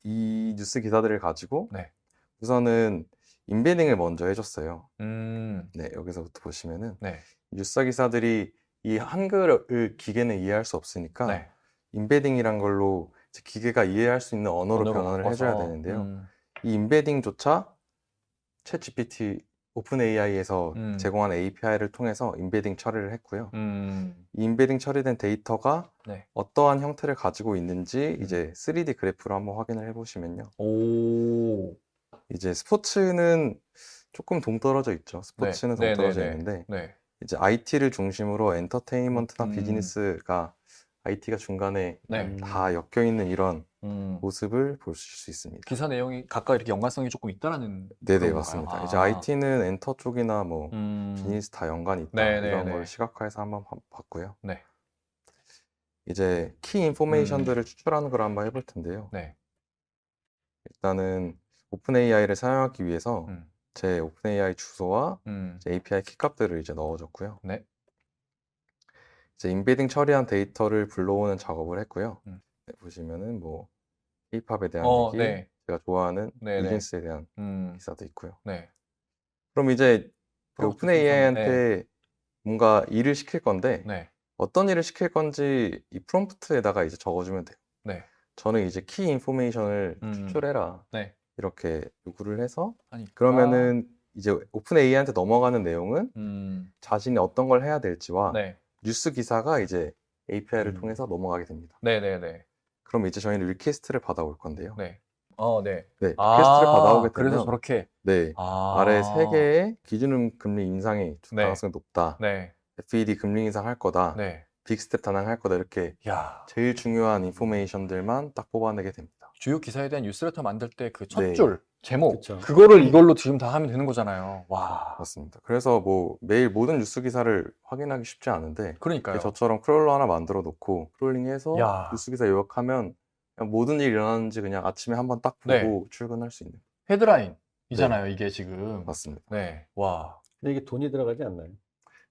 이 뉴스 기사들을 가지고 네. 우선은 인베딩을 먼저 해줬어요. 음. 네, 여기서부터 보시면은 네. 뉴스 기사들이 이 한글을 기계는 이해할 수 없으니까 네. 인베딩이란 걸로 이제 기계가 이해할 수 있는 언어로 변환을 해줘야 되는데요. 이 인베딩조차 챗GPT 오픈 AI에서 제공한 API를 통해서 인베딩 처리를 했고요. 이 인베딩 처리된 데이터가 네. 어떠한 형태를 가지고 있는지 이제 3D 그래프로 한번 확인을 해보시면요. 오. 이제 스포츠는 조금 동떨어져 있죠. 스포츠는 네. 동떨어져 네네네. 있는데 네. 이제 IT를 중심으로 엔터테인먼트나 음. 비즈니스가 IT가 중간에 네. 다 엮여 있는 이런 음. 모습을 보실 수 있습니다. 기사 내용이 각각 이렇게 연관성이 조금 있다라는 네네, 그런 맞습니다. 건가요? 이제 IT는 엔터 쪽이나 뭐 음. 비즈니스 다 연관이 있다 네네네. 이런 걸 시각화해서 한번 봤고요. 네. 이제 키 인포메이션들을 추출하는 걸 한번 해볼 텐데요. 네. 일단은 오픈 AI를 사용하기 위해서 제 오픈 AI 주소와 이제 API 키값들을 이제 넣어줬고요. 네. 이제 인베딩 처리한 데이터를 불러오는 작업을 했고요. 네, 보시면은 뭐 K-팝에 대한 얘기, 네. 제가 좋아하는 네네. 비즈니스에 대한 기사도 있고요. 네. 그럼 이제 그 프롬프트 오픈 AI한테 뭔가 일을 시킬 건데 네. 어떤 일을 시킬 건지 이 프롬프트에다가 이제 적어주면 돼요. 네. 저는 이제 키 인포메이션을 추출해라 네. 이렇게 요구를 해서 하니까. 그러면은 이제 오픈 AI한테 넘어가는 내용은 자신이 어떤 걸 해야 될지와 네. 뉴스 기사가 이제 API를 통해서 넘어가게 됩니다. 네네네. 그럼 이제 저희는 리퀘스트를 받아올 건데요. 네. 네. 네, 리퀘스트를 받아오게 되면 그래서 저렇게 네, 아래 세 개의 기준금 금리 인상이 네. 가능성이 높다. 네. FED 금리 인상 할 거다. 네. 빅스텝 단행할 거다. 이렇게 야. 제일 중요한 인포메이션들만 딱 뽑아내게 됩니다. 주요 기사에 대한 뉴스레터 만들 때 그 첫 네. 줄 제목 그쵸. 그거를 이걸로 지금 다 하면 되는 거잖아요. 와. 맞습니다. 그래서 뭐 매일 모든 뉴스 기사를 확인하기 쉽지 않은데 그러니까요. 저처럼 크롤러 하나 만들어 놓고 크롤링해서 야. 뉴스 기사 요약하면 그냥 모든 일이 일어나는지 그냥 아침에 한번 딱 보고 네. 출근할 수 있는. 헤드라인이잖아요, 이게 지금. 맞습니다. 네. 와. 근데 이게 돈이 들어가지 않나요?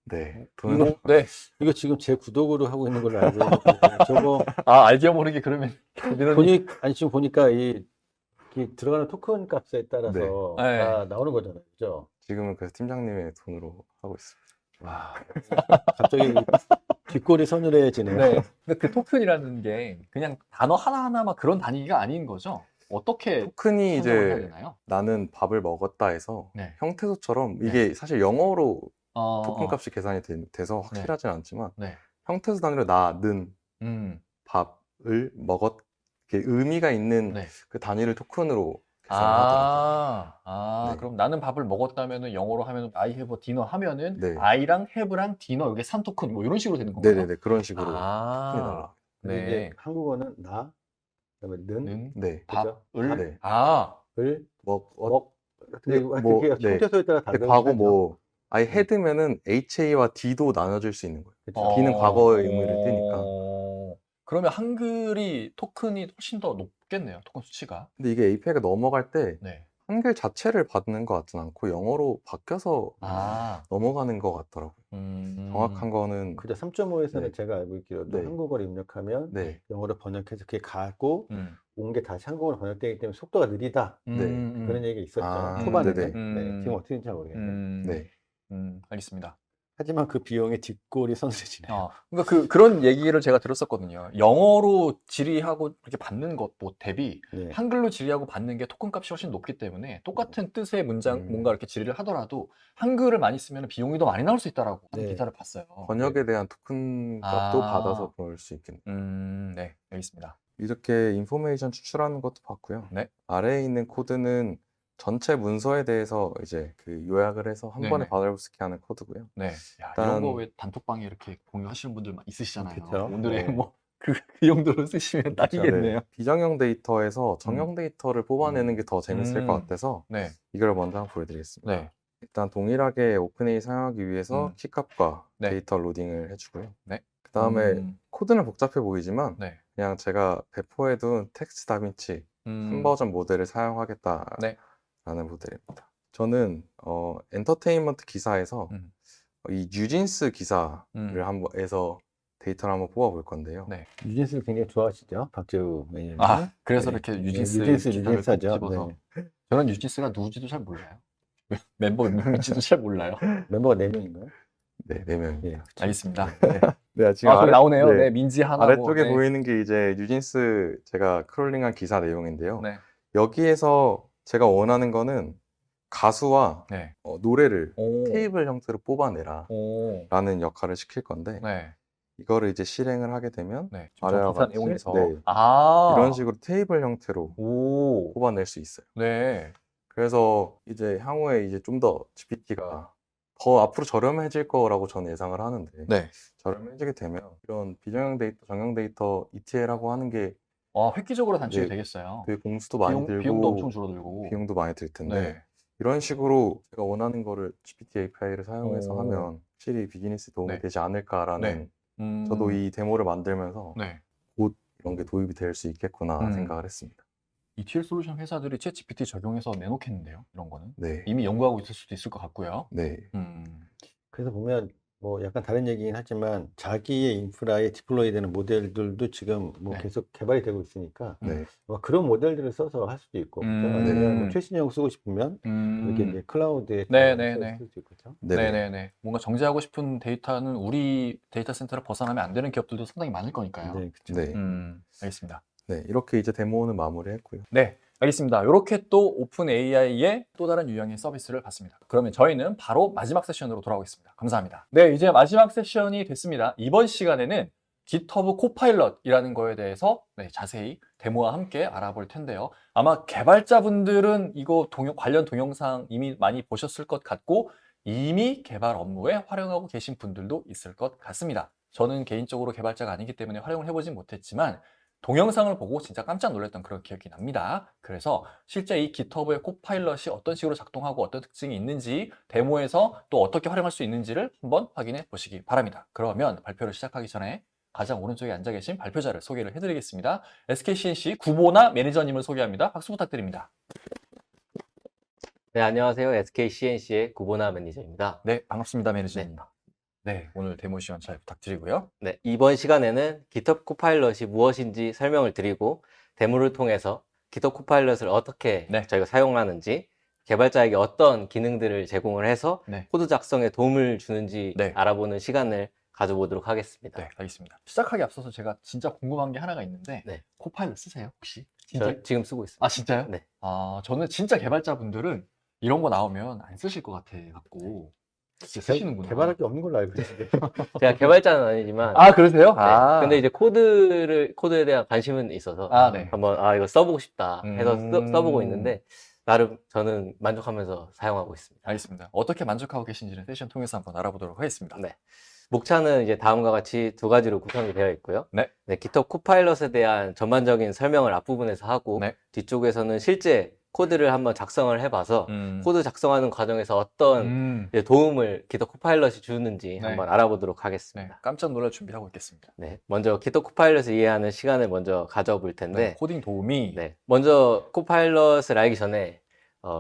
네. 이거, 네. 이거 지금 제 구독으로 하고 있는 걸로 알고 있는데 저거 알게 모르게 그러면 돈이 아니 지금 보니까 이 들어가는 토큰 값에 따라서 네. 다 나오는 거잖아요, 그죠? 지금은 그래서 팀장님의 돈으로 하고 있습니다. 와. 갑자기 뒷골이 서늘해지네요. 네. 근데 그 토큰이라는 게 그냥 단어 하나하나 막 그런 단위가 아닌 거죠? 어떻게 토큰이 설명을 해야 이제 되나요? 나는 밥을 먹었다 해서 네. 형태소처럼 이게 사실 영어로 토큰 어. 값이 계산이 돼서 확실하진 않지만 네. 형태소 단위로 나는 밥을 먹었 이렇게 의미가 있는 네. 그 단위를 토큰으로 계산을 하더라고요. 네. 그럼 나는 밥을 먹었다면은 영어로 하면 I have a dinner 하면은 네. I랑 have랑 dinner 이게 3토큰 뭐 이런 식으로 되는 건가요? 네네네, 그런 식으로 토큰이 아. 날라. 근데 네. 이제 한국어는 나, 그다음에 는, 네. 그죠? 을, 네. 을, 먹, 근데 뭐, 그게 네. 형태소에 따라 다르긴 과거 하죠. 뭐 아예 헤드면은 HA와 D도 나눠질 수 있는 거예요. 그쵸. D는 과거의 의미를 띠니까. 그러면 한글이 토큰이 훨씬 더 높겠네요. 토큰 수치가. 근데 이게 API가 넘어갈 때 네. 한글 자체를 받는 것 같진 않고 영어로 바뀌어서 아, 넘어가는 것 같더라고요. 정확한 거는 그죠. 3.5에서는 네. 제가 알고 있기로도 네. 한국어를 입력하면 네. 영어로 번역해서 그게 가고 음. 온 게 다시 한국어로 번역되기 때문에 속도가 느리다. 그런 얘기가 있었죠. 아, 초반에는. 네네. 네, 지금 어떻게 되는지 잘 모르겠네요. 네. 알겠습니다. 하지만 그 비용의 뒷골이 선수해지네요. 그러니까 그런 얘기를 제가 들었었거든요. 영어로 질의하고 이렇게 받는 것 뭐 대비 네. 한글로 질의하고 받는 게 토큰 값이 훨씬 높기 때문에 똑같은 뜻의 문장 뭔가 이렇게 질의를 하더라도 한글을 많이 쓰면 비용이 더 많이 나올 수 있다라고 하는 네. 기사를 봤어요. 번역에 대한 토큰 값도 아. 받아서 그럴 수 있겠네요. 네, 알겠습니다. 이렇게 인포메이션 추출하는 것도 봤고요. 네. 아래에 있는 코드는 전체 문서에 대해서 이제 그 요약을 해서 한 번에 네네. 받아볼 수 있게 하는 코드고요. 네. 야, 일단- 이런 거 왜 단톡방에 이렇게 공유하시는 분들 있으시잖아요. 그쵸. 오늘의 네. 뭐 그 정도로 쓰시면 딱이겠네요. 비정형 데이터에서 정형 데이터를 뽑아내는 게 더 재밌을 것 같아서 네. 이걸 먼저 한번 보여드리겠습니다. 네. 일단 동일하게 오픈AI 사용하기 위해서 키값과 네. 데이터 로딩을 해주고요. 네. 그 다음에 음. 코드는 복잡해 보이지만 네. 그냥 제가 배포해둔 텍스트 다빈치 3버전 모델을 사용하겠다라는 네. 모델입니다. 저는 엔터테인먼트 기사에서 이 뉴진스 기사를 해서 데이터를 한번 뽑아볼 건데요. 네. 뉴진스를 굉장히 좋아하시죠? 박재우 매니저님. 그래서 네. 이렇게 네, 뉴진스 뉴진스, 기사를 뉴진스하죠. 집어서. 네. 저는 뉴진스가 누구지도 잘 몰라요. 멤버 몇 명인지도 잘 몰라요. 멤버가 4명인가요? 네, 4명. 예. 알겠습니다. 네. 네, 지금 저기 나오네요. 네, 네, 민지 하나고. 아래쪽에 네. 보이는 게 이제 뉴진스 제가 크롤링한 기사 내용인데요. 네. 여기에서 제가 원하는 거는 가수와 네. 노래를 오. 테이블 형태로 뽑아내라 오. 라는 역할을 시킬 건데 네. 이거를 이제 실행을 하게 되면 네. 아래와 기사 같이 내용에서 네, 이런 식으로 테이블 형태로 오. 뽑아낼 수 있어요. 네. 그래서 이제 향후에 이제 좀 더 GPT가 더 앞으로 저렴해질 거라고 저는 예상을 하는데 네. 저렴해지게 되면 이런 비정형 데이터, 정형 데이터 ETL하고 하는 게 획기적으로 단축이 네. 되겠어요. 되게 공수도 많이 들고 비용도 엄청 줄어들고. 비용도 많이 들 텐데 네. 이런 식으로 제가 원하는 거를 GPT API를 사용해서 오. 하면 확실히 비즈니스에 도움이 네. 되지 않을까라는 저도 이 데모를 만들면서 네. 곧 이런 게 도입이 될 수 있겠구나 생각을 했습니다. ETL 솔루션 회사들이 챗 GPT 적용해서 내놓겠는데요. 이런 거는. 네. 이미 연구하고 있을 수도 있을 것 같고요. 네. 그래서 보면 뭐 약간 다른 얘기긴 하지만 자기의 인프라에 디플로이 되는 모델들도 지금 뭐 네. 계속 개발이 되고 있으니까 네. 뭐 그런 모델들을 써서 할 수도 있고 아니면 뭐 최신형 쓰고 싶으면 이렇게 이제 클라우드에 네네네. 쓸 수 있고 그렇죠? 네네네. 뭔가 정제하고 싶은 데이터는 우리 데이터 센터를 벗어나면 안 되는 기업들도 상당히 많을 거니까요. 네, 그렇죠. 네. 알겠습니다. 네. 이렇게 이제 데모는 마무리했고요. 네, 알겠습니다. 이렇게 또 오픈 AI의 또 다른 유형의 서비스를 봤습니다. 그러면 저희는 바로 마지막 세션으로 돌아오겠습니다. 감사합니다. 네, 이제 마지막 세션이 됐습니다. 이번 시간에는 GitHub 코파일럿이라는 거에 대해서 자세히 데모와 함께 알아볼 텐데요. 아마 개발자분들은 이거 관련 동영상 이미 많이 보셨을 것 같고 이미 개발 업무에 활용하고 계신 분들도 있을 것 같습니다. 저는 개인적으로 개발자가 아니기 때문에 활용을 해보진 못했지만 동영상을 보고 진짜 깜짝 놀랐던 그런 기억이 납니다. 그래서 실제 이 GitHub의 코파일럿이 어떤 식으로 작동하고 어떤 특징이 있는지 데모에서 또 어떻게 활용할 수 있는지를 한번 확인해 보시기 바랍니다. 그러면 발표를 시작하기 전에 가장 오른쪽에 앉아 계신 발표자를 소개를 해드리겠습니다. SKCNC 구보나 매니저님을 소개합니다. 박수 부탁드립니다. 네, 안녕하세요. SKCNC의 구보나 매니저입니다. 네, 반갑습니다, 매니저님. 네, 오늘 데모 시간 잘 부탁드리고요. 네, 이번 시간에는 GitHub 코파일럿이 무엇인지 설명을 드리고 데모를 통해서 GitHub 코파일럿을 어떻게 저희가 사용하는지 개발자에게 어떤 기능들을 제공을 해서 코드 작성에 도움을 주는지 알아보는 시간을 가져보도록 하겠습니다. 네, 알겠습니다. 시작하기 앞서서 제가 진짜 궁금한 게 하나가 있는데 코파일럿 쓰세요, 혹시? 진짜? 지금 쓰고 있습니다. 아, 진짜요? 네. 저는 진짜 개발자분들은 이런 거 나오면 안 쓰실 것 같아 갖고 쓰시는구나. 개발할 게 없는 걸로 알고 있는데. 제가 개발자는 아니지만. 그러세요? 네. 근데 이제 코드에 대한 관심은 있어서 한번 이거 써보고 싶다 해서 써보고 있는데 나름 저는 만족하면서 사용하고 있습니다. 알겠습니다. 어떻게 만족하고 계신지는 세션 통해서 한번 알아보도록 하겠습니다. 네. 목차는 이제 다음과 같이 두 가지로 구성이 되어 있고요. 네. 네, GitHub 코파일럿에 대한 전반적인 설명을 앞부분에서 하고 네. 뒤쪽에서는 실제 코드를 한번 작성을 해봐서 코드 작성하는 과정에서 어떤 이제 도움을 GitHub 코파일럿이 주는지 네. 한번 알아보도록 네, 하겠습니다. 깜짝 놀랄 준비하고 있겠습니다. 네, 먼저 GitHub 코파일럿을 이해하는 시간을 먼저 가져볼 텐데, 네, 코딩 도우미. 네, 먼저 코파일럿을 알기 전에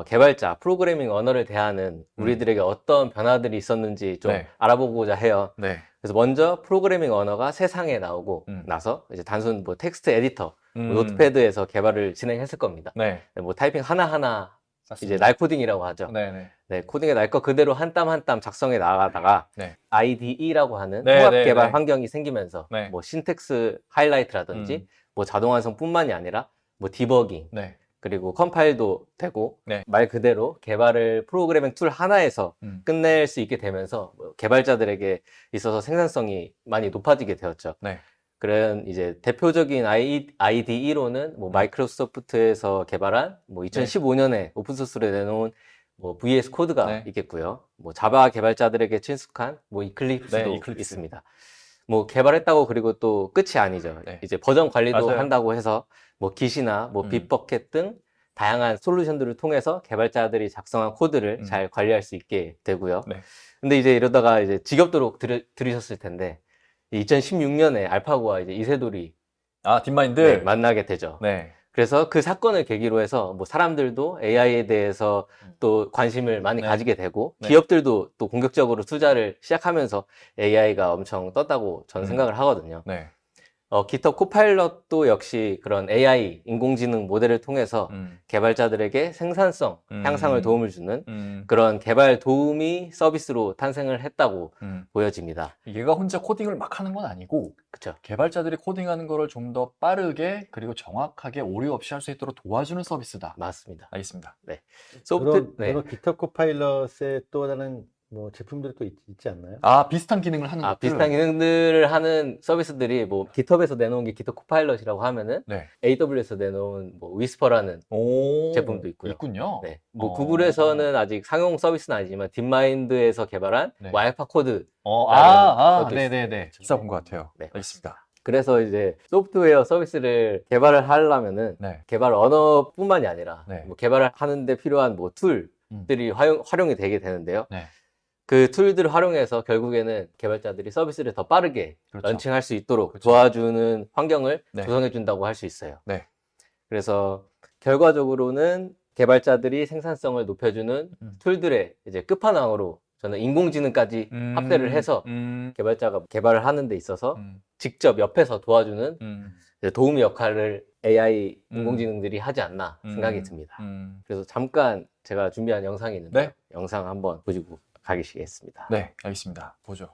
개발자, 프로그래밍 언어를 대하는 우리들에게 어떤 변화들이 있었는지 좀 네. 알아보고자 해요. 네. 그래서 먼저 프로그래밍 언어가 세상에 나오고 나서 이제 단순 뭐 텍스트 에디터, 뭐 노트패드에서 개발을 진행했을 겁니다. 네. 뭐 타이핑 하나하나 맞습니다. 이제 날 코딩이라고 하죠. 네네. 네, 코딩에 날 거 그대로 한 땀 한 땀 작성해 나가다가 네. IDE라고 하는 네, 통합 네, 개발 네. 환경이 생기면서 네. 뭐 신텍스 하이라이트라든지 뭐 자동 완성뿐만이 아니라 뭐 디버깅 네. 그리고 컴파일도 되고 네. 말 그대로 개발을 프로그래밍 툴 하나에서 끝낼 수 있게 되면서 뭐 개발자들에게 있어서 생산성이 많이 높아지게 되었죠. 네. 그런 이제 대표적인 IDE로는 뭐 마이크로소프트에서 개발한 뭐 2015년에 오픈소스로 내놓은 뭐 VS 코드가 네. 있겠고요. 뭐 자바 개발자들에게 친숙한 뭐 이클립스도 네, 이클립스. 있습니다. 뭐 개발했다고 그리고 또 끝이 아니죠. 네. 이제 버전 관리도 맞아요. 한다고 해서 뭐 깃이나 뭐 빗버켓 등 다양한 솔루션들을 통해서 개발자들이 작성한 코드를 잘 관리할 수 있게 되고요. 네. 근데 이제 이러다가 이제 지겹도록 들으셨을 텐데 2016년에 알파고와 이제 이세돌이 아, 딥마인드. 네, 만나게 되죠. 네. 그래서 그 사건을 계기로 해서 뭐 사람들도 AI에 대해서 또 관심을 많이 네. 가지게 되고 네. 기업들도 또 본격적으로 투자를 시작하면서 AI가 엄청 떴다고 저는 생각을 하거든요. 네. GitHub 코파일럿도 역시 그런 AI, 인공지능 모델을 통해서 개발자들에게 생산성 향상을 도움을 주는 그런 개발 도우미 서비스로 탄생을 했다고 보여집니다. 얘가 혼자 코딩을 막 하는 건 아니고 그렇죠. 개발자들이 코딩하는 거를 좀 더 빠르게 그리고 정확하게 오류 없이 할 수 있도록 도와주는 서비스다. 맞습니다. 알겠습니다. 네. 그런 GitHub 코파일럿의 또 다른 뭐 제품들이 또 있지 않나요? 아, 비슷한 기능을 하는 것들. 비슷한 기능들을 하는 서비스들이 뭐 GitHub에서 내놓은 게 GitHub 코파일럿이라고 하면은 네. AWS에서 내놓은 뭐 위스퍼라는 오, 제품도 있고요. 있군요. 네. 뭐 구글에서는 아직 상용 서비스는 아니지만 딥마인드에서 개발한 네. 와이파 코드 것도 네네네. 기사 본 것 같아요. 네. 알겠습니다. 그래서 이제 소프트웨어 서비스를 개발을 하려면은 네. 개발 언어뿐만이 아니라 네. 뭐 개발을 하는데 필요한 뭐 툴들이 활용이 되게 되는데요. 네. 그 툴들을 활용해서 결국에는 개발자들이 서비스를 더 빠르게 그렇죠. 런칭할 수 있도록 그렇죠. 도와주는 환경을 네. 조성해 준다고 할 수 있어요. 네. 그래서 결과적으로는 개발자들이 생산성을 높여주는 툴들의 이제 끝판왕으로 저는 인공지능까지 합세를 해서 개발자가 개발을 하는 데 있어서 직접 옆에서 도와주는 이제 도우미 역할을 AI 인공지능들이 하지 않나 생각이 듭니다. 그래서 잠깐 제가 준비한 영상이 있는데 네. 영상 한번 보시고 가시겠습니다. 네, 알겠습니다. 보죠.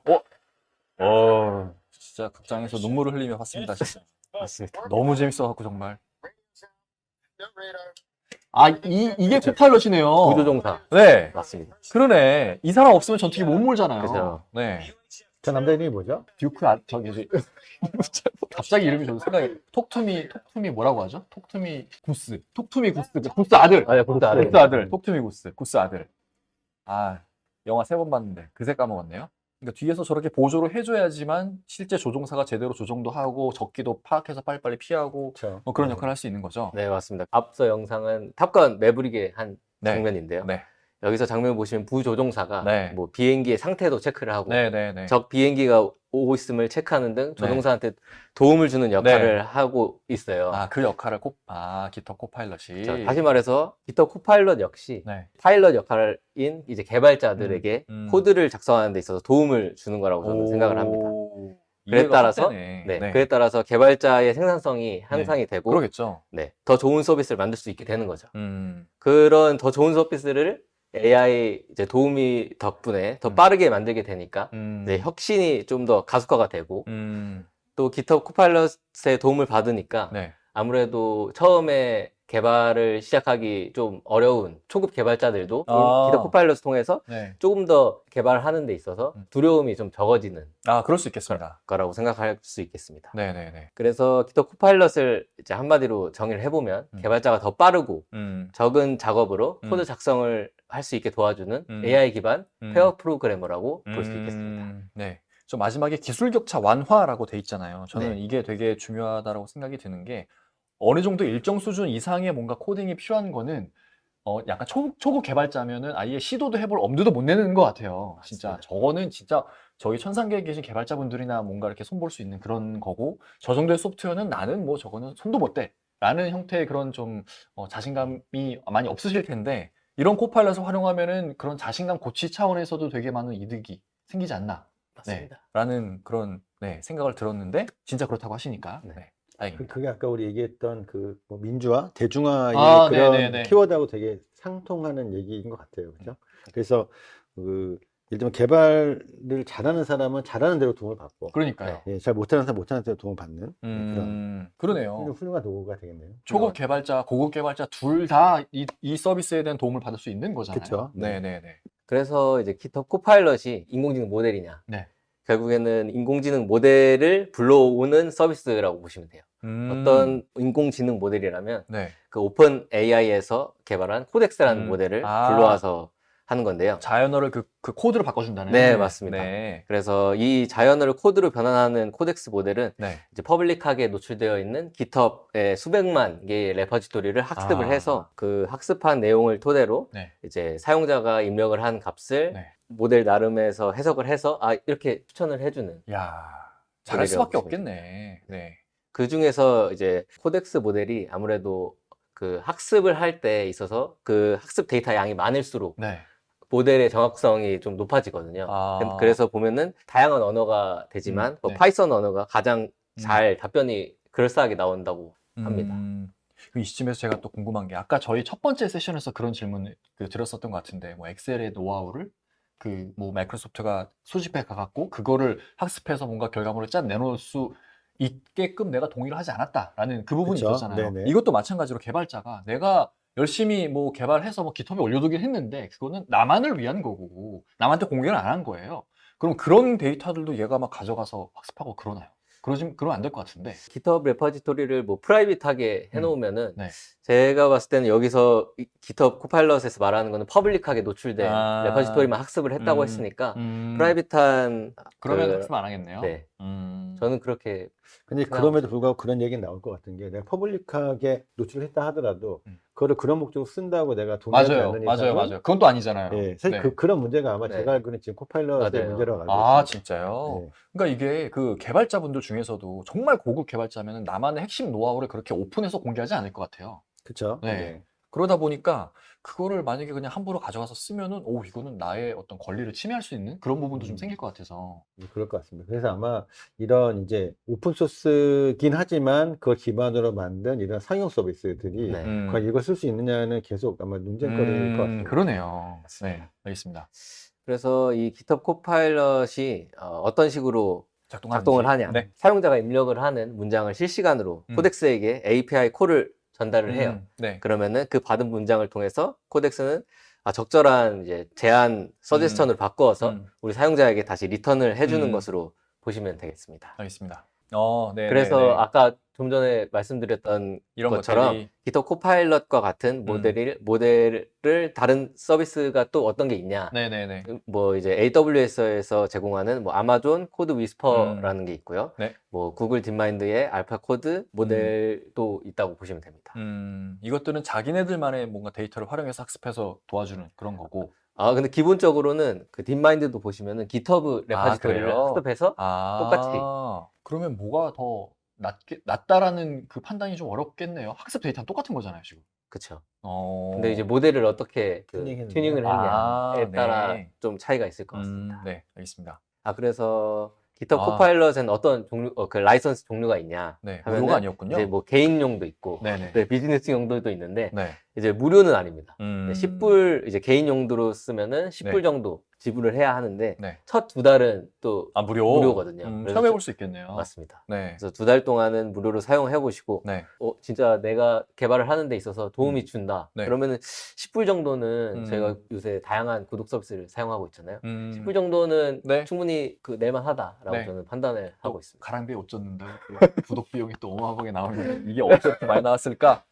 진짜 극장에서 눈물을 흘리며 봤습니다. 진짜. 맞습니다. 너무 재밌어갖고 정말. 아, 이게 코파일럿이네요. 구조종사 네, 맞습니다. 그러네. 이 사람 없으면 전투기 못 몰잖아요. 그죠. 네. 저 남자 이름이 뭐죠? 듀크 갑자기 이름이 저도 생각이. 톡투미 뭐라고 하죠? 톡투미 구스 구스 아들. 아, 구스 아들. 구스 아들. 톡투미 구스 아들. 아, 영화 3번 봤는데 그새 까먹었네요. 그러니까 뒤에서 저렇게 보조를 해줘야지만 실제 조종사가 제대로 조종도 하고 적기도 파악해서 빨리빨리 피하고 그렇죠. 뭐 그런 역할을 할 수 있는 거죠. 네, 맞습니다. 앞서 영상은 탑건 매브릭의 한 네. 장면인데요. 네. 여기서 장면 보시면 부조종사가 네. 뭐 비행기의 상태도 체크를 하고 네네네. 적 비행기가 오고 있음을 체크하는 등 조종사한테 도움을 주는 역할을 하고 있어요. 아, 그 역할을 GitHub 코파일럿이. 자, 다시 말해서 GitHub 코파일럿 역시 네. 파일럿 역할인 이제 개발자들에게 코드를 작성하는 데 있어서 도움을 주는 거라고 저는 생각을 합니다. 그에 이해가 따라서 확 되네. 네. 그에 따라서 개발자의 생산성이 향상이 되고 그러겠죠. 네, 더 좋은 서비스를 만들 수 있게 되는 거죠. 음. 그런 더 좋은 서비스를 AI 이제 도우미 덕분에 더 빠르게 만들게 되니까 네, 혁신이 좀 더 가속화가 되고 또 GitHub 코파일럿의 도움을 받으니까 네. 아무래도 처음에 개발을 시작하기 좀 어려운 초급 개발자들도 GitHub 코파일럿을 통해서 네. 조금 더 개발을 하는 데 있어서 두려움이 좀 적어지는 아, 그럴 수 있겠습니다. 거라고 생각할 수 있겠습니다. 네네네. 그래서 GitHub 코파일럿을 이제 한마디로 정의를 해보면 개발자가 더 빠르고 적은 작업으로 코드 작성을 할 수 있게 도와주는 AI 기반 페어 프로그래머라고 볼 수 있겠습니다. 네. 좀 마지막에 기술 격차 완화라고 돼 있잖아요. 저는 네. 이게 되게 중요하다고 생각이 드는 게 어느 정도 일정 수준 이상의 뭔가 코딩이 필요한 거는 약간 초급 개발자면은 아예 시도도 해볼 엄두도 못 내는 것 같아요. 진짜 맞습니다. 저거는 진짜 저희 천상계에 계신 개발자분들이나 뭔가 이렇게 손볼 수 있는 그런 거고 저 정도의 소프트웨어는 나는 뭐 저거는 손도 못 대. 라는 형태의 그런 좀 자신감이 많이 없으실 텐데 이런 코파일럿을 활용하면은 그런 자신감 고취 차원에서도 되게 많은 이득이 생기지 않나. 네, 맞습니다. 라는 그런 생각을 들었는데 진짜 그렇다고 하시니까 네. 다행입니다. 그게 아까 우리 얘기했던 그 뭐 민주화, 대중화의 아, 그런 네네네. 키워드하고 되게 상통하는 얘기인 것 같아요. 그죠? 그래서 예를 들면 개발을 잘하는 사람은 잘하는 대로 도움을 받고, 그러니까요. 예, 잘 못하는 사람은 못하는 대로 도움을 받는 그런 그러네요. 훌륭한 도구가 되겠네요. 초급 개발자, 고급 개발자 둘 다 이 서비스에 대한 도움을 받을 수 있는 거잖아요. 그쵸. 네. 네네네. 그래서 이제 GitHub 코파일럿이 인공지능 모델이냐? 네. 결국에는 인공지능 모델을 불러오는 서비스라고 보시면 돼요. 어떤 인공지능 모델이라면 네. 그 오픈 AI에서 개발한 코덱스라는 모델을 불러와서 하는 건데요. 자연어를 그 코드로 바꿔준다는. 네, 맞습니다. 네. 그래서 이 자연어를 코드로 변환하는 코덱스 모델은 네. 이제 퍼블릭하게 노출되어 있는 GitHub의 수백만 개의 레퍼지토리를 학습을 해서 그 학습한 내용을 토대로 네. 이제 사용자가 입력을 한 값을 네. 모델 나름에서 해석을 해서 이렇게 추천을 해주는. 야, 잘할 수밖에 없겠네. 네. 그 중에서 이제 코덱스 모델이 아무래도 그 학습을 할 때 있어서 그 학습 데이터 양이 많을수록 네. 모델의 정확성이 좀 높아지거든요. 그래서 보면은 다양한 언어가 되지만 뭐 네. 파이썬 언어가 가장 잘 답변이 그럴싸하게 나온다고 합니다. 이 시점에서 제가 또 궁금한 게 아까 저희 첫 번째 세션에서 그런 질문을 드렸었던 것 같은데 뭐 엑셀의 노하우를 그 뭐 마이크로소프트가 수집해 가갖고 그거를 학습해서 뭔가 결과물을 짠 내놓을 수 있게끔 내가 동의를 하지 않았다라는 그 부분이 그쵸. 있었잖아요. 네네. 이것도 마찬가지로 개발자가 내가 열심히 뭐 개발해서 뭐 깃허브에 올려두긴 했는데 그거는 나만을 위한 거고 남한테 공개를 안 한 거예요. 그럼 그런 데이터들도 얘가 막 가져가서 학습하고 그러나요? 그러면 안 될 것 같은데. GitHub 레퍼지토리를 뭐 프라이빗하게 해놓으면은 네. 제가 봤을 때는 여기서 GitHub 코파일럿에서 말하는 거는 퍼블릭하게 노출된 레퍼지토리만 학습을 했다고 했으니까 프라이빗한 그러면 학습 안 하겠네요. 네. 저는 그렇게. 근데 그럼에도 불구하고 그런 얘기는 나올 것 같은 게 내가 퍼블릭하게 노출을 했다 하더라도 그거를 그런 목적으로 쓴다고 내가 동의하지 않는 이상은 맞아요. 그건 또 아니잖아요. 예, 사실 네. 그런 문제가 아마 네. 제가 알기로는 지금 코파일럿의 맞아요. 문제라고 알고 아, 있습니다. 진짜요? 네. 그러니까 이게 그 개발자분들 중에서도 정말 고급 개발자면 나만의 핵심 노하우를 그렇게 오픈해서 공개하지 않을 것 같아요. 그쵸? 네. 네. 그러다 보니까 그거를 만약에 그냥 함부로 가져가서 쓰면은 이거는 나의 어떤 권리를 침해할 수 있는 그런 부분도 좀 생길 것 같아서. 그럴 것 같습니다. 그래서 아마 이런 이제 오픈소스긴 하지만 그걸 기반으로 만든 이런 상용 서비스들이 네. 과연 이걸 쓸 수 있느냐는 계속 아마 논쟁거리일 것 같습니다. 그러네요. 네, 알겠습니다. 그래서 이 GitHub 코파일럿이 어떤 식으로 작동을 하냐. 네. 사용자가 입력을 하는 문장을 실시간으로 코덱스에게 API 콜을 전달을 해요. 네. 그러면은 그 받은 문장을 통해서 코덱스는 적절한 이제 제안 서제스천으로 바꾸어서 우리 사용자에게 다시 리턴을 해주는 것으로 보시면 되겠습니다. 알겠습니다. 네. 그래서 아까 좀 전에 말씀드렸던 이런 것처럼 것들이 GitHub 코파일럿과 같은 모델을 다른 서비스가 또 어떤 게 있냐. 네네네. 뭐 이제 AWS에서 제공하는 뭐 아마존 코드 위스퍼라는 게 있고요. 네. 뭐 구글 딥마인드의 알파 코드 모델도 있다고 보시면 됩니다. 이것들은 자기네들만의 뭔가 데이터를 활용해서 학습해서 도와주는 그런 거고. 근데 기본적으로는 그 딥마인드도 보시면은 GitHub 레퍼지토리를 그래요? 학습해서 똑같이. 그러면 뭐가 더 낫다라는 그 판단이 좀 어렵겠네요. 학습 데이터는 똑같은 거잖아요, 지금. 그쵸. 어. 근데 이제 모델을 어떻게 튜닝했느냐. 튜닝을 했냐에 따라 네. 좀 차이가 있을 것 같습니다. 네, 알겠습니다. 그래서 GitHub 코파일럿에는 어떤 종류, 그 라이선스 종류가 있냐 네, 하면은 무료가 아니었군요. 이제 뭐 개인용도 있고, 네네. 네, 비즈니스 용도도 있는데 네. 이제 무료는 아닙니다. 음. 10불 이제 개인 용도로 쓰면은 10불 네. 정도 지불을 해야 하는데 네. 첫 2달은 또 무료거든요. 그래서 체험해볼 수 있겠네요. 맞습니다. 네. 그래서 2달 동안은 무료로 사용해 보시고 네. 진짜 내가 개발을 하는 데 있어서 도움이 준다. 네. 그러면은 10불 정도는 저희가 요새 다양한 구독 서비스를 사용하고 있잖아요. 10불 정도는 네. 충분히 그 낼만하다라고 네. 저는 판단을 하고 있습니다. 가랑비에 옷 젖는다. 구독 비용이 또 어마어마하게 나오면 이게 어떻게 많이 나왔을까?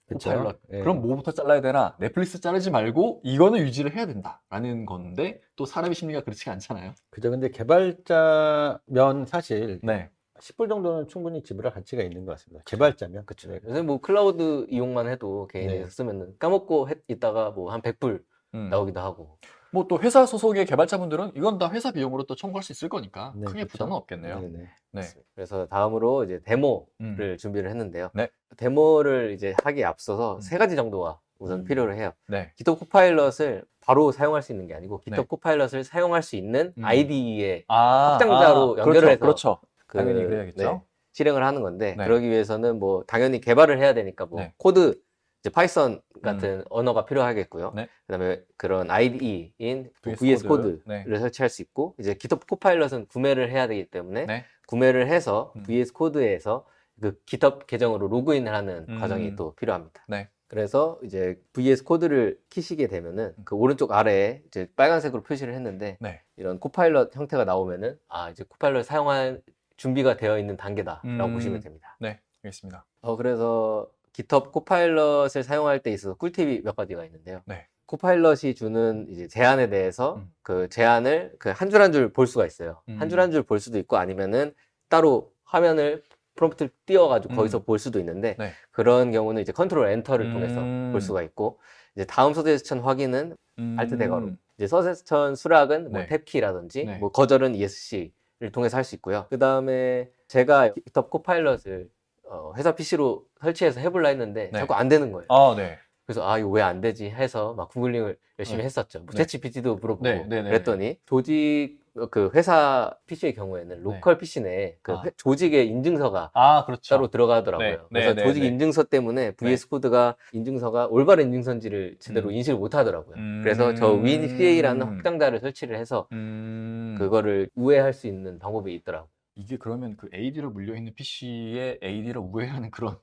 그쵸? 코파일럿. 예. 그럼 뭐부터 잘라야 되나? 넷플릭스 자르지 말고 이거는 유지를 해야 된다라는 건데 또 사람의 심리가 그렇지가 않잖아요. 그죠. 근데 개발자면 사실 네. 10불 정도는 충분히 지불할 가치가 있는 것 같습니다. 개발자면. 그쵸. 요새 뭐 클라우드 이용만 해도 개인이 네. 쓰면은 까먹고 있다가 뭐 한 100불 나오기도 하고. 뭐 또 회사 소속의 개발자분들은 이건 다 회사 비용으로 또 청구할 수 있을 거니까 네, 크게 그쵸? 부담은 없겠네요. 네네. 네. 그래서 다음으로 이제 데모를 준비를 했는데요. 네. 데모를 이제 하기에 앞서서 세 가지 정도가 우선 필요로 해요. 네. GitHub 코파일럿을 바로 사용할 수 있는 게 아니고 GitHub 네. 코파일럿을 사용할 수 있는 IDE의 아, 확장자로 연결을 해서 그렇죠. 그, 당연히 그래야겠죠. 네, 실행을 하는 건데 네. 그러기 위해서는 뭐 당연히 개발을 해야 되니까 뭐 네. 코드 이제 파이썬 같은 언어가 필요하겠고요. 네. 그다음에 그런 IDE인 VS VS 코드. 코드를 네. 설치할 수 있고 이제 GitHub 코파일럿은 구매를 해야 되기 때문에 네. 구매를 해서 VS 코드에서 그 GitHub 계정으로 로그인을 하는 과정이 또 필요합니다. 네. 그래서 이제 VS 코드를 키시게 되면은 그 오른쪽 아래에 이제 빨간색으로 표시를 했는데 네. 이런 코파일럿 형태가 나오면은 아 이제 코파일럿 사용할 준비가 되어 있는 단계다라고 보시면 됩니다. 네, 알겠습니다. 그래서 GitHub 코파일럿을 사용할 때 있어서 꿀팁이 몇 가지가 있는데요. 네. 코파일럿이 주는 이제 제안에 대해서 그 제안을 그 한 줄 한 줄 볼 수가 있어요. 한 줄 한 줄 볼 수도 있고 아니면은 따로 화면을 프롬프트를 띄워가지고 거기서 볼 수도 있는데 네. 그런 경우는 이제 컨트롤 엔터를 통해서 볼 수가 있고 이제 다음 서제스천 확인은 알트 대괄호 이제 서제스천 수락은 뭐 네. 탭키라든지 네. 뭐 거절은 ESC를 통해서 할 수 있고요. 그 다음에 제가 GitHub 코파일럿을 회사 PC로 설치해서 해볼라 했는데 네. 자꾸 안 되는 거예요. 아, 네. 그래서 아 이거 왜 안 되지 해서 막 구글링을 열심히 네. 했었죠. 뭐 네. 챗GPT도 물어보고 네, 네, 네, 그랬더니 조직 그 회사 PC의 경우에는 로컬 PC 내에 그 아. 조직의 인증서가 아, 그렇죠. 따로 들어가더라고요. 네, 그래서 네, 조직 네. 인증서 때문에 VS 코드가 인증서가 올바른 인증서인지를 제대로 인식을 못 하더라고요. 그래서 저 WinCA라는 확장자를 설치를 해서 그거를 우회할 수 있는 방법이 있더라고요. 이게 그러면 그 AD로 물려있는 PC에 AD를 우회하는 그런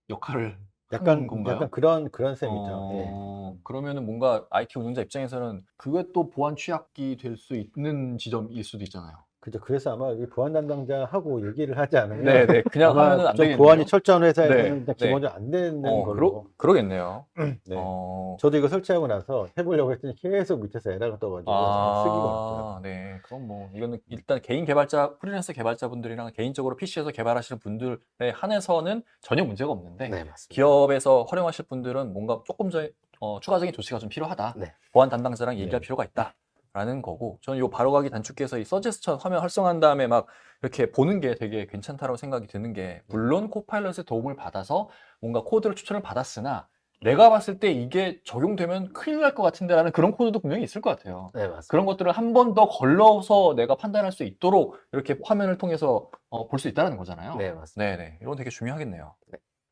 역할을 하는 약간 건가요? 그런 셈이죠. 예. 그러면은 뭔가 IT 운영자 입장에서는 그게 또 보안 취약이 될 수 있는 지점일 수도 있잖아요. 그죠. 그래서 아마 이 보안 담당자하고 얘기를 하지 않으면 네, 그냥 아마 하면은 안 좀 되겠네요. 보안이 철저한 회사에서는 네, 그냥 네. 기본적으로 안 되는 걸로. 그러겠네요. 네. 어, 저도 이거 설치하고 나서 해보려고 했더니 계속 밑에서 에러가 떠가지고 쓰기가 어렵더라고요. 네. 그럼 뭐, 이거는 일단 개인 개발자, 프리랜서 개발자분들이랑 개인적으로 PC에서 개발하시는 분들에 한해서는 전혀 문제가 없는데, 네, 맞습니다. 기업에서 활용하실 분들은 뭔가 조금 추가적인 조치가 좀 필요하다. 네. 보안 담당자랑 얘기할 네. 필요가 있다. 라는 거고, 저는 요 바로가기 단축키에서 이 서제스천 화면 활성화한 다음에 막 이렇게 보는 게 되게 괜찮다고 생각이 드는 게, 물론 코파일럿의 도움을 받아서 뭔가 코드를 추천을 받았으나, 내가 봤을 때 이게 적용되면 큰일 날 것 같은데 라는 그런 코드도 분명히 있을 것 같아요. 네, 맞습니다. 그런 것들을 한 번 더 걸러서 내가 판단할 수 있도록 이렇게 화면을 통해서 볼 수 있다는 거잖아요. 네, 맞습니다. 네네. 이건 되게 중요하겠네요.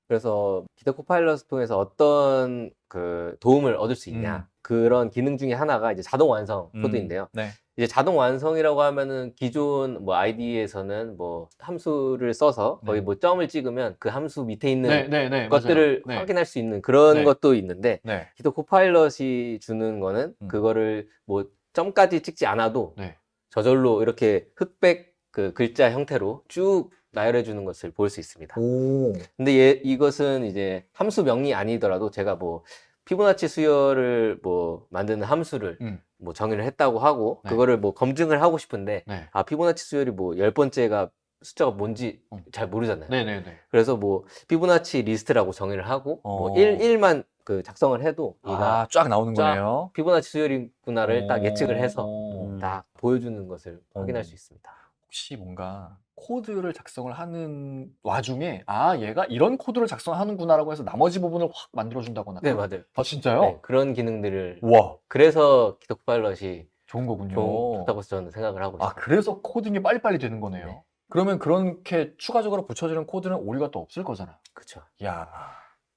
그래서 GitHub 코파일럿을 통해서 어떤 그 도움을 얻을 수 있냐. 그런 기능 중에 하나가 이제 자동 완성 코드인데요. 네. 이제 자동 완성이라고 하면은 기존 뭐 IDE에서는 뭐 함수를 써서 거기 네. 뭐 점을 찍으면 그 함수 밑에 있는 네, 것들을 맞아요. 네. 확인할 수 있는 그런 네. 것도 있는데 네. GitHub 코파일럿이 주는 거는 그거를 뭐 점까지 찍지 않아도 네. 저절로 이렇게 흑백 그 글자 형태로 쭉 나열해 주는 것을 볼 수 있습니다. 오. 근데 이것은 이제 함수 명이 아니더라도 제가 뭐 피보나치 수열을 뭐 만드는 함수를 뭐 정의를 했다고 하고 네. 그거를 뭐 검증을 하고 싶은데 네. 아 피보나치 수열이 뭐 10번째가 숫자가 뭔지 잘 모르잖아요. 네네네. 그래서 뭐 피보나치 리스트라고 정의를 하고 뭐 1만 그 작성을 해도 얘가 쫙 나오는 쫙 거네요. 피보나치 수열이구나를 딱 예측을 해서 오. 딱 보여주는 것을 확인할 수 있습니다. 혹시 뭔가 코드를 작성을 하는 와중에 얘가 이런 코드를 작성하는구나라고 해서 나머지 부분을 확 만들어준다거나. 네, 맞아요. 아, 진짜요? 네, 그런 기능들을 우와, 그래서 GitHub 코파일럿이 좋은 거군요. 좋다고 저는 생각을 하고 있어요. 그래서 코딩이 빨리빨리 되는 거네요. 네. 그러면 그렇게 추가적으로 붙여지는 코드는 오류가 또 없을 거잖아요. 그렇죠. 야,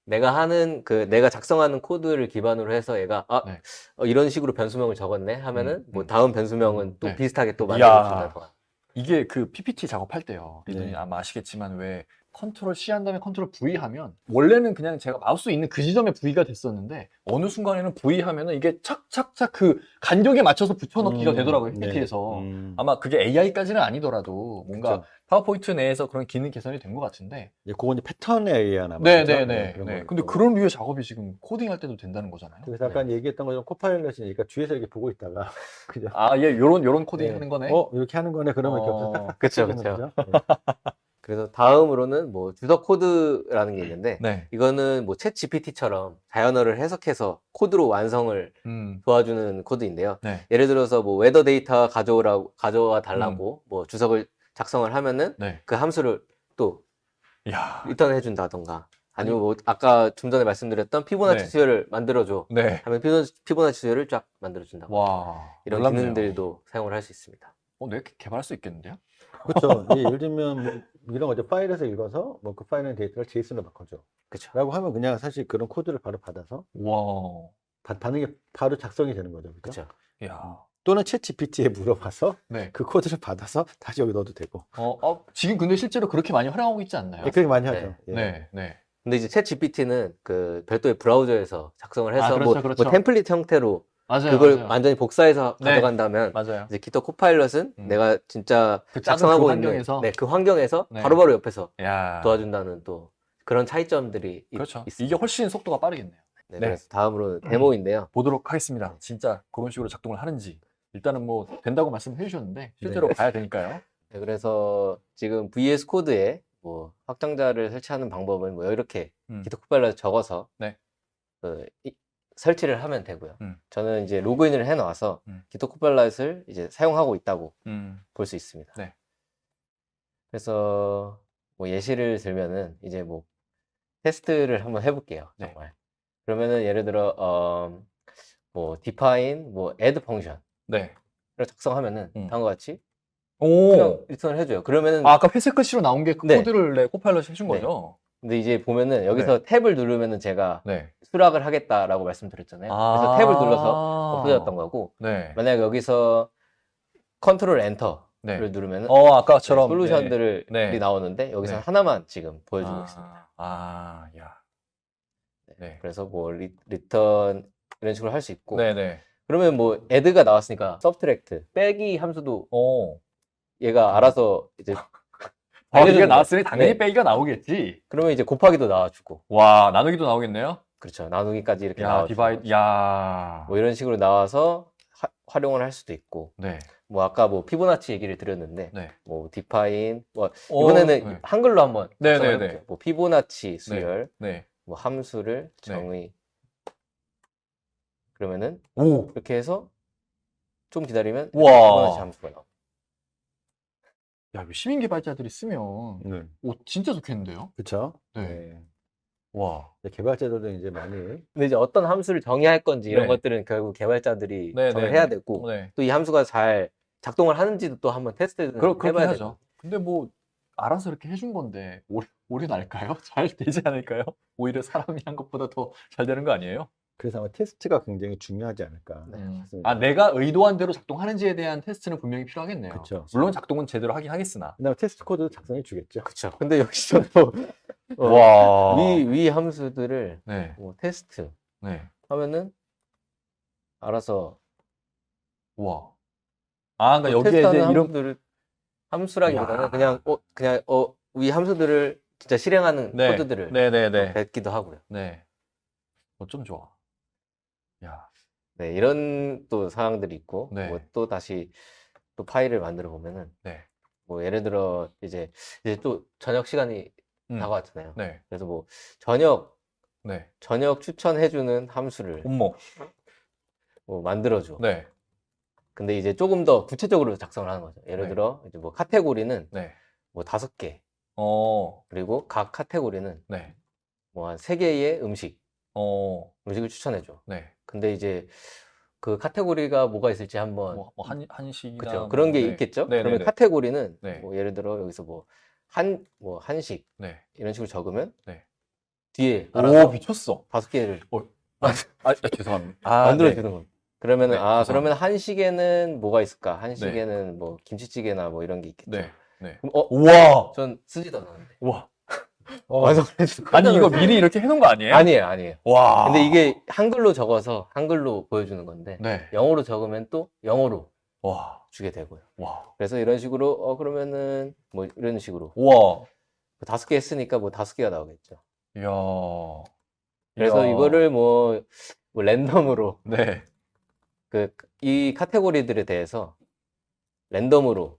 내가 작성하는 코드를 기반으로 해서 얘가 네. 이런 식으로 변수명을 적었네 하면은 뭐 다음 변수명은 또 네. 비슷하게 또 이야. 만들어준다거나. 이게 그 PPT 작업할 때요. 네. 아마 아시겠지만 왜 컨트롤 C 한 다음에 컨트롤 V 하면 원래는 그냥 제가 마우스 있는 그 지점에 V가 됐었는데 어느 순간에는 V 하면은 이게 착착착 그 간격에 맞춰서 붙여넣기가 되더라고요, PPT에서. 아마 그게 AI까지는 아니더라도 뭔가 그쵸. 파워포인트 내에서 그런 기능 개선이 된 것 같은데. 이제 그건 이제 패턴에 의한 아마. 네네네. 그런 네. 거고. 근데 그런 류의 작업이 지금 코딩할 때도 된다는 거잖아요. 그래서 아까 얘기했던 것처럼 코파일럿이 그러니까 뒤에서 이렇게 보고 있다가 그죠? 아, 얘 요런 코딩 네. 하는 거네. 이렇게 하는 거네. 그러면 이렇게 없어. 그쵸, 그쵸. 그래서 다음으로는 뭐 주석 코드라는 게 있는데 네. 이거는 뭐 챗 GPT처럼 자연어를 해석해서 코드로 완성을 도와주는 코드인데요. 네. 예를 들어서 뭐 웨더 데이터 가져와 달라고 뭐 주석을 작성을 하면은 네. 그 함수를 또 야. 리턴해 준다던가 아니면 뭐 아까 좀 전에 말씀드렸던 피보나치 네. 수열을 만들어줘 네. 하면 피보나치 수열을 쫙 만들어 준다고. 와. 이런 놀랍네요. 기능들도 사용을 할 수 있습니다. 네, 개발할 수 있겠는데요? 그렇죠. 예를 들면 뭐 이런 거죠. 파일에서 읽어서 뭐 그 파일의 데이터를 JSON으로 바꿔줘. 그렇죠. 라고 하면 그냥 사실 그런 코드를 바로 받아서 와. 반응이 바로 작성이 되는 거죠. 그죠? 그렇죠. 야. 또는 챗 GPT에 물어봐서 네. 그 코드를 받아서 다시 여기 넣어도 되고. 지금 근데 실제로 그렇게 많이 활용하고 있지 않나요? 예, 그렇게 많이 네. 하죠. 예. 네, 네. 근데 이제 챗 GPT는 그 별도의 브라우저에서 작성을 해서 그렇죠, 그렇죠. 뭐 템플릿 형태로 맞아요. 그걸 맞아요. 완전히 복사해서 네. 가져간다면 맞아요. 이제 GitHub 코파일럿은 내가 진짜 그 작은 작성하고 그 있는 환경에서? 그 환경에서 네. 바로바로 옆에서 야. 도와준다는 또 그런 차이점들이 그렇죠. 있습니다. 이게 훨씬 속도가 빠르겠네요. 네, 네. 그래서 다음으로 데모인데요. 보도록 하겠습니다. 진짜 그런 식으로 작동을 하는지. 일단은 뭐 된다고 말씀해 주셨는데 실제로 봐야 되니까요. 네, 그래서 지금 VS 코드에 뭐 확장자를 설치하는 방법은 뭐 이렇게 GitHub 코파일럿 적어서 네. 설치를 하면 되고요. 저는 이제 로그인을 해 놔서 GitHub 코파일럿을 이제 사용하고 있다고 볼 수 있습니다. 네. 그래서 뭐 예시를 들면은 이제 뭐 테스트를 한번 해볼게요. 네. 정말. 그러면은 예를 들어 뭐 define 뭐 add 펑션을 네. 작성하면은 다음과 같이 오. 그냥 리턴을 해줘요. 그러면은 아까 회색 글씨로 나온 게 그 네. 코드를 코파일럿이 해준 네. 거죠? 근데 이제 보면은 여기서 탭을 누르면은 제가 네. 수락을 하겠다라고 말씀드렸잖아요. 그래서 탭을 눌러서 없어졌던 거고 네. 만약 여기서 컨트롤 엔터를 네. 누르면은 아까처럼 솔루션들이 네. 나오는데 여기서 네. 하나만 지금 보여주고 있습니다. 야. 네. 그래서 뭐 리턴 이런 식으로 할 수 있고 네네. 그러면 뭐 add가 나왔으니까 subtract 빼기 함수도 얘가 알아서 이제 이게 알려주는 나왔으니 거예요. 당연히 네. 빼기가 나오겠지. 그러면 이제 곱하기도 나와주고 와, 나누기도 나오겠네요? 그렇죠. 나누기까지 이렇게 야, 나와주고 디바이드, 야. 뭐 이런 식으로 나와서 활용을 할 수도 있고 네. 뭐 아까 뭐 피보나치 얘기를 드렸는데 네. 뭐 define 뭐 이번에는 네. 한글로 한번 네, 작성을 네, 네. 해볼게요. 뭐 피보나치 수열 네. 뭐 함수를 정의 그러면은 오. 이렇게 해서 좀 기다리면 우와. 피보나치 함수가 나옵니다. 야, 이거 시민 개발자들이 쓰면 네. 진짜 좋겠는데요? 그렇죠. 네. 와. 개발자들도 이제 많이 근데 이제 어떤 함수를 정의할 건지 이런 네. 것들은 결국 개발자들이 네, 정의를 네, 해야 네. 되고 네. 또 이 함수가 잘 작동을 하는지도 또 한번 테스트를 그렇긴 해봐야 하죠. 되죠. 근데 뭐 알아서 이렇게 해준 건데 오류 날까요? 잘 되지 않을까요? 오히려 사람이 한 것보다 더 잘 되는 거 아니에요? 그래서 아마 테스트가 굉장히 중요하지 않을까 싶습니다. 내가 의도한 대로 작동하는지에 대한 테스트는 분명히 필요하겠네요. 그쵸. 물론 작동은 제대로 하긴 하겠으나. 그다음에 테스트 코드 작성해 주겠죠. 그렇죠. 근데 여기서 또 와. 위 함수들을 네. 뭐 테스트 네. 하면은 알아서 와. 그러니까 여기에 테스트하는 이제 이런 함수들을 함수라기보다는 야. 그냥 위 함수들을 진짜 실행하는 네. 코드들을 네네네. 뱉기도 하고요. 네. 좀 좋아. 야. 네, 이런 또 사항들이 있고 네. 뭐 또 다시 또 파일을 만들어 보면은 네. 뭐 예를 들어 이제 또 저녁 시간이 다가왔잖아요. 네. 그래서 뭐 저녁 네. 추천해주는 함수를 어머. 뭐 만들어줘. 네. 근데 이제 조금 더 구체적으로 작성을 하는 거죠. 예를 네. 들어 이제 뭐 카테고리는 네. 뭐 5개 그리고 각 카테고리는 네. 뭐 한 3개의 음식을 추천해줘. 네. 근데 이제 그 카테고리가 뭐가 있을지 한번 뭐 한식이나 그렇죠. 그런 게 네. 있겠죠. 네, 그러면 네, 네. 카테고리는 네. 뭐 예를 들어 여기서 뭐 한식 네. 이런 식으로 적으면 네. 뒤에 오, 알아서 미쳤어. 5개를 죄송합니다. 만들어주는 겁니다. 그러면 네, 죄송합니다. 그러면 한식에는 뭐가 있을까? 한식에는 뭐 김치찌개나 뭐 이런 게 있겠죠. 네. 네. 그럼 우와. 전 쓰지도 않았는데. 우와. 완성을 해주고. 아니, 이거 미리 이렇게 해놓은 거 아니에요? 아니에요, 아니에요. 와. 근데 이게 한글로 적어서 한글로 보여주는 건데, 네. 영어로 적으면 또 영어로 와. 주게 되고요. 와. 그래서 이런 식으로, 그러면은, 뭐, 이런 식으로. 와. 5개 했으니까 뭐 5개가 나오겠죠. 이야. 그래서 이야. 이거를 뭐 랜덤으로, 네. 이 카테고리들에 대해서 랜덤으로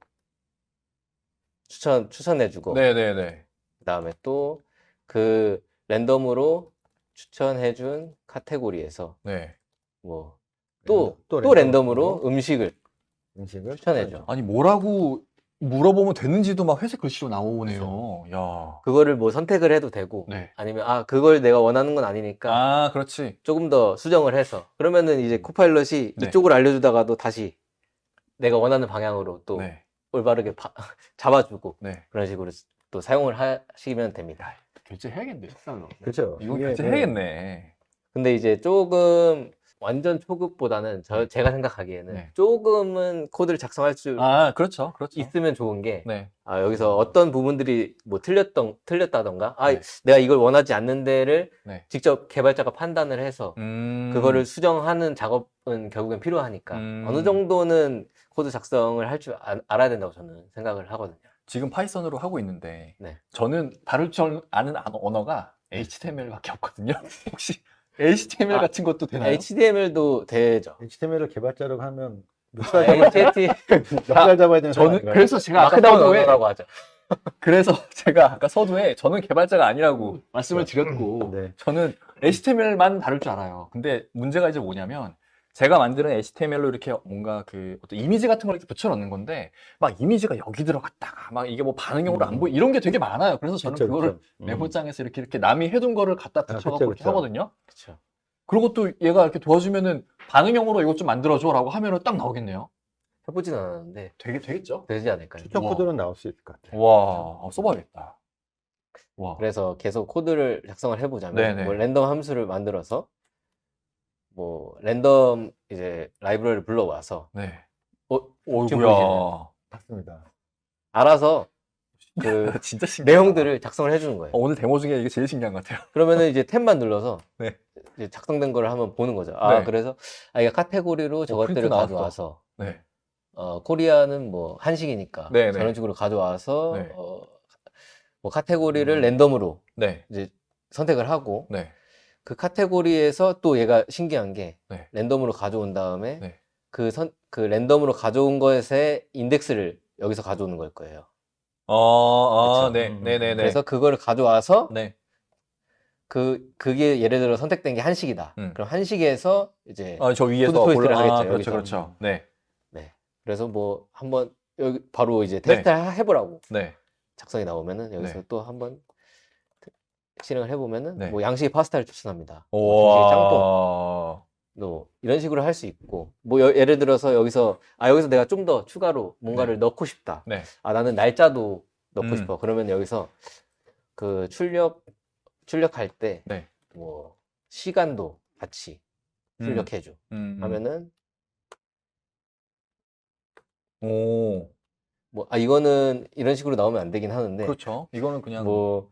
추천해주고, 네네네. 그 다음에 또 그 랜덤으로 추천해준 카테고리에서 네. 뭐 또 또 랜덤으로 음식을 추천해줘. 아니, 뭐라고 물어보면 되는지도 막 회색 글씨로 나오네요. 야. 그거를 뭐 선택을 해도 되고, 네. 아니면 그걸 내가 원하는 건 아니니까 아, 그렇지. 조금 더 수정을 해서, 그러면은 이제 코파일럿이 네. 이쪽을 알려주다가도 다시 내가 원하는 방향으로 또 네. 올바르게 잡아주고, 네. 그런 식으로 또 사용을 하시면 됩니다. 결제해야겠네, 식사로. 그렇죠. 이거 이게, 결제해야겠네. 근데 이제 조금 완전 초급보다는 제가 생각하기에는 네. 조금은 코드를 작성할 수 아, 그렇죠. 그렇죠. 있으면 좋은 게, 네. 여기서 어떤 부분들이 뭐 틀렸다던가, 네. 내가 이걸 원하지 않는 데를 네. 직접 개발자가 판단을 해서 그거를 수정하는 작업은 결국엔 필요하니까 어느 정도는 코드 작성을 할 줄 알아야 된다고 저는 생각을 하거든요. 지금 파이썬으로 하고 있는데 네. 저는 다룰 줄 아는 언어가 HTML밖에 없거든요. 혹시 HTML 같은 것도 되나요? HTML도 되죠. HTML을 개발자로 하면 HTML 몇 달 잡아야 되는 저는 상황인가요? 그래서 제가 아까 마크다운 서두에 언어라고 하죠. 그래서 제가 아까 서두에 저는 개발자가 아니라고 말씀을 드렸고 네. 저는 HTML만 다룰 줄 알아요. 근데 문제가 이제 뭐냐면 제가 만드는 HTML로 이렇게 뭔가 그 어떤 이미지 같은 걸 이렇게 붙여넣는 건데 막 이미지가 여기 들어갔다가 막 이게 뭐 반응형으로 안 보이 이런 게 되게 많아요. 그래서 저는 그쵸, 그거를 그쵸. 메모장에서 이렇게 남이 해둔 거를 갖다 붙여갖고 이렇게 그쵸. 하거든요. 그렇죠. 그리고 또 얘가 이렇게 도와주면은 반응형으로 이것 좀 만들어줘라고 하면은 딱 나오겠네요. 해보진 않았는데 되겠죠? 되지 않을까요? 추천 코드는 나올 수 있을 것 같아요. 와, 써봐야겠다. 와. 그래서 계속 코드를 작성을 해보자면, 네네. 뭐 랜덤 함수를 만들어서 뭐 랜덤 이제 라이브러리를 불러와서 네. 지금 어이구야. 맞습니다. 알아서 그 진짜 신기하다. 내용들을 작성을 해주는 거예요. 오늘 데모 중에 이게 제일 신기한 것 같아요. 그러면은 이제 탭만 눌러서 네. 이제 작성된 거를 한번 보는 거죠. 네. 그래서 이게 카테고리로 저것들을 프린트 나왔어. 가져와서 네. 코리아는 뭐 한식이니까 네, 네. 저런 식으로 가져와서 네. 뭐 카테고리를 랜덤으로 네. 이제 선택을 하고, 네. 그 카테고리에서 또 얘가 신기한 게 네. 랜덤으로 가져온 다음에 네. 그 랜덤으로 가져온 것의 인덱스를 여기서 가져오는 걸 거예요. 그쵸? 네. 네네네. 그래서 그거를 가져와서 네. 그게 예를 들어 선택된 게 한식이다. 그럼 한식에서 이제 저 위에서 푸드 초이스를 하겠죠, 그렇죠, 여기서. 그렇죠. 네. 그래서 뭐 한번 여기 바로 이제 테스트를 해보라고 네. 작성이 나오면은 여기서 네. 또 한번 실행을 해보면은 네. 뭐 양식의 파스타를 추천합니다. 양식의 짬뽕. 와. 또 이런 식으로 할 수 있고, 뭐 예를 들어서 여기서 내가 좀 더 추가로 뭔가를 넣고 싶다. 네. 나는 날짜도 넣고 음. 싶어. 그러면 여기서 그 출력할 때 네. 뭐 시간도 같이 출력해줘. 하면은 오. 뭐 이거는 이런 식으로 나오면 안 되긴 하는데, 그렇죠. 이거는 그냥 뭐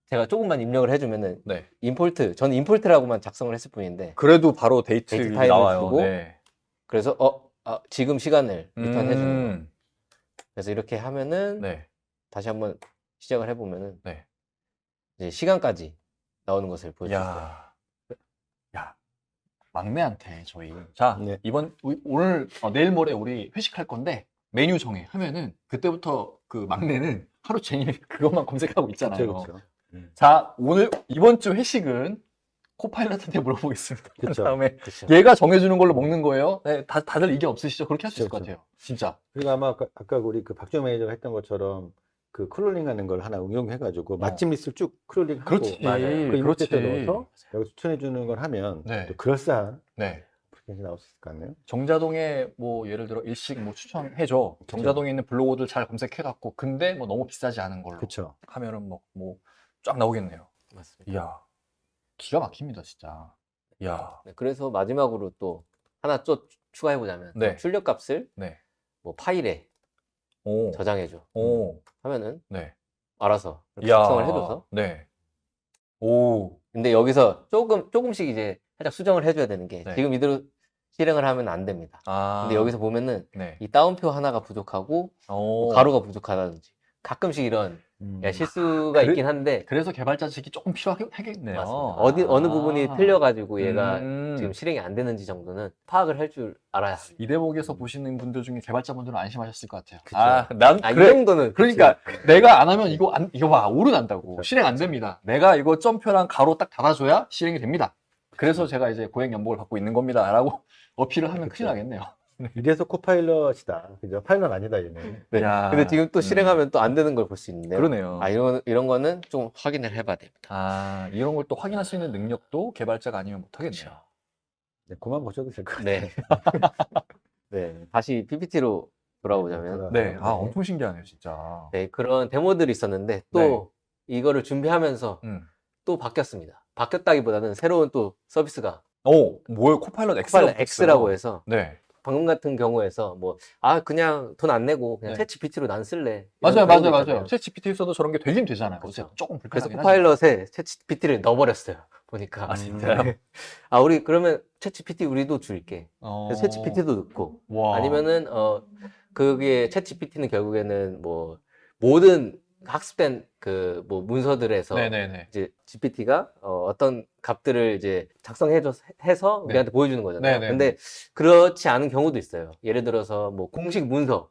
제가 조금만 입력을 해주면은 네. 저는 임포트라고만 작성을 했을 뿐인데, 그래도 바로 데이트 타입을 나와요. 주고, 네. 그래서 지금 시간을 리턴해주는 거. 음. 그래서 이렇게 하면은 네. 다시 한번 시작을 해보면은 네. 이제 시간까지 나오는 것을 보여줄 거예요. 야, 막내한테 저희 자 네. 오늘 내일 모레 우리 회식할 건데 메뉴 정해 하면은 그때부터 그 막내는 하루 종일 그것만 검색하고 있잖아요. 그렇죠. 자, 이번 주 회식은 코파일럿한테 물어보겠습니다. 그쵸. 그다음에 그쵸. 얘가 정해주는 걸로 먹는 거예요. 네, 다들 이게 없으시죠? 그렇게 할 수 있을 것 그렇죠. 같아요. 진짜. 그리고 아마 아까 우리 그 박주영 매니저가 했던 것처럼 그 크롤링 하는 걸 하나 응용해가지고 맛집 리스트를 쭉 크롤링하고 그렇지. 그 그렇지. 이미지에 넣어서 여기 추천해주는 걸 하면 네. 또 그럴싸한 네. 어플리케이션이 나올 수 있을 것 같네요. 정자동에 뭐 예를 들어 일식 뭐 추천해줘. 정자동에 있는 블로그들 잘 검색해갖고 근데 뭐 너무 비싸지 않은 걸로 그렇죠. 하면은 뭐 쫙 나오겠네요. 맞습니다. 이야, 기가 막힙니다, 진짜. 이야. 네, 그래서 마지막으로 또 하나 또 추가해보자면, 네. 출력값을 네. 뭐 파일에 오. 저장해줘 오. 하면은 네. 알아서 이렇게 이야, 작성을 해줘서. 네. 오, 근데 여기서 조금씩 이제 살짝 수정을 해줘야 되는 게 네. 지금 이대로 실행을 하면 안 됩니다. 근데 여기서 보면은 네. 이 따옴표 하나가 부족하고 뭐 가로가 부족하다든지 가끔씩 이런 실수가 있긴 한데 그래서 개발자직이 조금 필요하겠네요. 맞습니다. 어느 부분이 틀려가지고 얘가 지금 실행이 안 되는지 정도는 파악을 할 줄 알아야 합니다. 이 대목에서 보시는 분들 중에 개발자분들은 안심하셨을 것 같아요. 그쵸. 이 정도는 그러니까 내가 안 하면 이거 봐 오류난다고 실행 안 됩니다. 내가 이거 점표랑 가로 딱 닫아줘야 실행이 됩니다. 그래서 제가 이제 고액 연봉을 받고 있는 겁니다라고 어필을 하면 큰일 나겠네요. 이래서 코파일럿이다. 그죠? 파일럿 아니다, 얘는. 네. 근데 지금 또 실행하면 또 안 되는 걸 볼 수 있는데요. 그러네요. 이런 거는 좀 확인을 해봐야 됩니다. 이런 걸 또 확인할 수 있는 능력도 개발자가 아니면 못하겠네요. 네, 그만 보셔도 될 것 같아요. 네. 네. 다시 PPT로 돌아오자면. 네, 엄청 신기하네요, 진짜. 네, 그런 데모들이 있었는데 또 이거를 준비하면서 또 바뀌었습니다. 바뀌었다기보다는 새로운 또 서비스가 뭐예요? 코파일럿 X라고 해서 네. 방금 같은 경우에서 뭐 그냥 돈 안 내고 그냥 챗 GPT로 난 쓸래. 맞아요. 챗 GPT 써도 저런 게 되긴 되잖아요. 그렇죠. 조금 그래서 불편하긴 코파일럿에 챗 GPT를 넣어버렸어요. 보니까. 진짜요? 우리 그러면 챗 GPT 우리도 줄게. 그래서 챗 GPT도 넣고 아니면은 그게 챗 GPT는 결국에는 뭐 모든 학습된 그 뭐 문서들에서 이제 GPT가 어떤 값들을 이제 해서 우리한테 보여주는 거잖아요. 근데 그렇지 않은 경우도 있어요. 예를 들어서 뭐 공식 문서,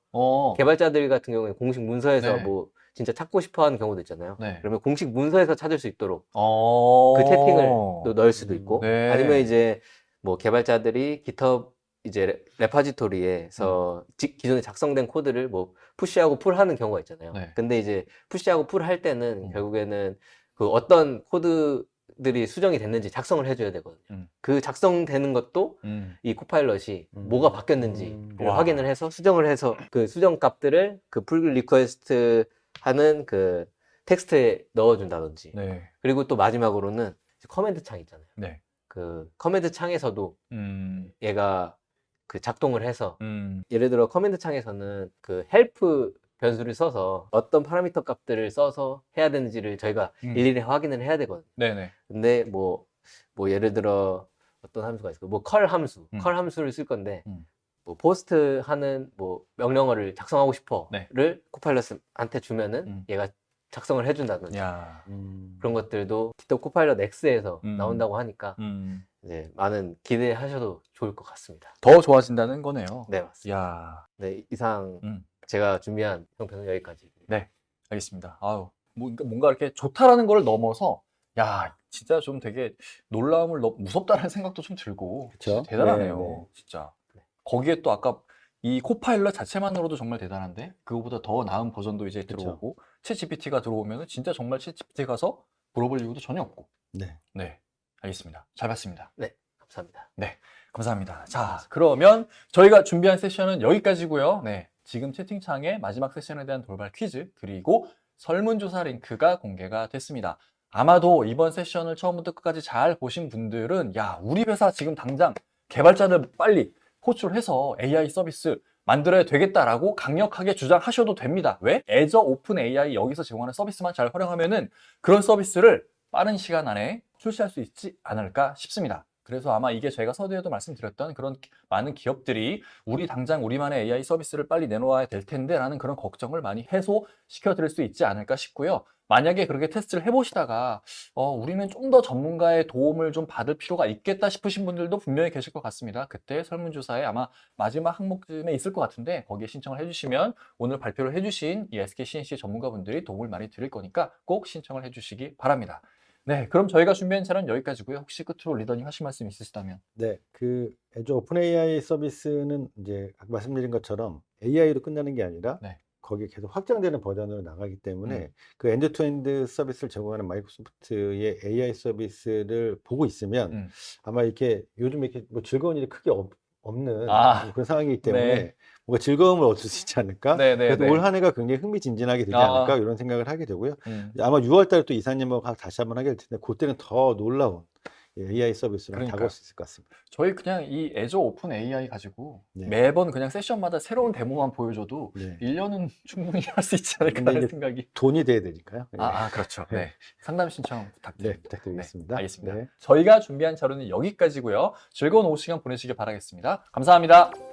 개발자들 같은 경우에 공식 문서에서 뭐 진짜 찾고 싶어 하는 경우도 있잖아요. 그러면 공식 문서에서 찾을 수 있도록 그 채팅을 또 넣을 수도 있고 아니면 이제 뭐 개발자들이 GitHub 이제 레파지토리에서 기존에 작성된 코드를 뭐 푸시하고 풀하는 경우가 있잖아요. 근데 이제 푸시하고 풀할 때는 결국에는 그 어떤 코드들이 수정이 됐는지 작성을 해줘야 되거든요. 그 작성되는 것도 이 코파일럿이 뭐가 바뀌었는지를 확인을 해서 수정을 해서 그 수정 값들을 그 풀 리퀘스트 하는 그 텍스트에 넣어준다든지 그리고 또 마지막으로는 커맨드 창 있잖아요. 그 커맨드 창에서도 얘가 그 작동을 해서 예를 들어 커맨드 창에서는 그 헬프 변수를 써서 어떤 파라미터 값들을 써서 해야 되는지를 저희가 일일이 확인을 해야 되거든요. 근데 뭐 예를 들어 어떤 함수가 있을까? 뭐 컬 함수를 쓸 건데 뭐 포스트 하는 뭐 명령어를 작성하고 싶어를 코파일럿한테 주면은 얘가 작성을 해준다든지 그런 것들도 GitHub 코파일럿 X에서 나온다고 하니까 이제 많은 기대하셔도 좋을 것 같습니다. 더 좋아진다는 거네요. 네, 맞습니다. 네, 이상 제가 준비한 평평은 여기까지. 네, 알겠습니다. 뭔가 이렇게 좋다라는 걸 넘어서 진짜 좀 되게 놀라움을 무섭다라는 생각도 좀 들고 진짜 대단하네요. 진짜. 거기에 또 아까 이 코파일럿 자체만으로도 정말 대단한데 그거보다 더 나은 버전도 이제 들어오고 챗 GPT가 들어오면 진짜 정말 챗 GPT 가서 물어볼 이유도 전혀 없고. 네, 알겠습니다. 잘 봤습니다. 네, 감사합니다. 네, 감사합니다. 자, 그러면 저희가 준비한 세션은 여기까지고요. 네, 지금 채팅창에 마지막 세션에 대한 돌발 퀴즈 그리고 설문조사 링크가 공개가 됐습니다. 아마도 이번 세션을 처음부터 끝까지 잘 보신 분들은 우리 회사 지금 당장 개발자를 빨리 호출해서 AI 서비스 만들어야 되겠다라고 강력하게 주장하셔도 됩니다. 왜? 애저 오픈 AI 여기서 제공하는 서비스만 잘 활용하면은 그런 서비스를 빠른 시간 안에 출시할 수 있지 않을까 싶습니다. 그래서 아마 이게 저희가 서두에도 말씀드렸던 그런 많은 기업들이 당장 우리만의 AI 서비스를 빨리 내놓아야 될 텐데 라는 그런 걱정을 많이 해소시켜 드릴 수 있지 않을까 싶고요. 만약에 그렇게 테스트를 해보시다가 우리는 좀 더 전문가의 도움을 좀 받을 필요가 있겠다 싶으신 분들도 분명히 계실 것 같습니다. 그때 설문조사에 아마 마지막 항목쯤에 있을 것 같은데 거기에 신청을 해주시면 오늘 발표를 해주신 이 SK CNC 전문가분들이 도움을 많이 드릴 거니까 꼭 신청을 해주시기 바랍니다. 네, 그럼 저희가 준비한 차는 여기까지고요. 혹시 끝으로 리더님 하실 말씀 있으시다면? 네, 그 애저 오픈 AI 서비스는 이제 아까 말씀드린 것처럼 AI로 끝나는 게 아니라 거기에 계속 확장되는 버전으로 나가기 때문에 그 엔드투엔드 서비스를 제공하는 마이크로소프트의 AI 서비스를 보고 있으면 아마 이렇게 요즘 이렇게 뭐 즐거운 일이 크게 없는 그런 상황이기 때문에 뭔가 즐거움을 얻을 수 있지 않을까? 그래서 올 한 해가 굉장히 흥미진진하게 되지 않을까? 이런 생각을 하게 되고요. 아마 6월 달에 또 이사님하고 다시 한번 하게 될 텐데 그때는 더 놀라운 AI 서비스로 그러니까요. 다가올 수 있을 것 같습니다. 저희 그냥 이 애저 오픈 AI 가지고 네. 매번 그냥 세션마다 새로운 데모만 보여줘도 네. 1년은 충분히 할 수 있지 않을까 근데 하는 이제 생각이. 돈이 돼야 되니까요. 네. 그렇죠. 네. 네. 상담 신청 네, 부탁드립니다. 부탁드리겠습니다. 네, 알겠습니다. 네. 저희가 준비한 자료는 여기까지고요. 즐거운 오후 시간 보내시길 바라겠습니다. 감사합니다.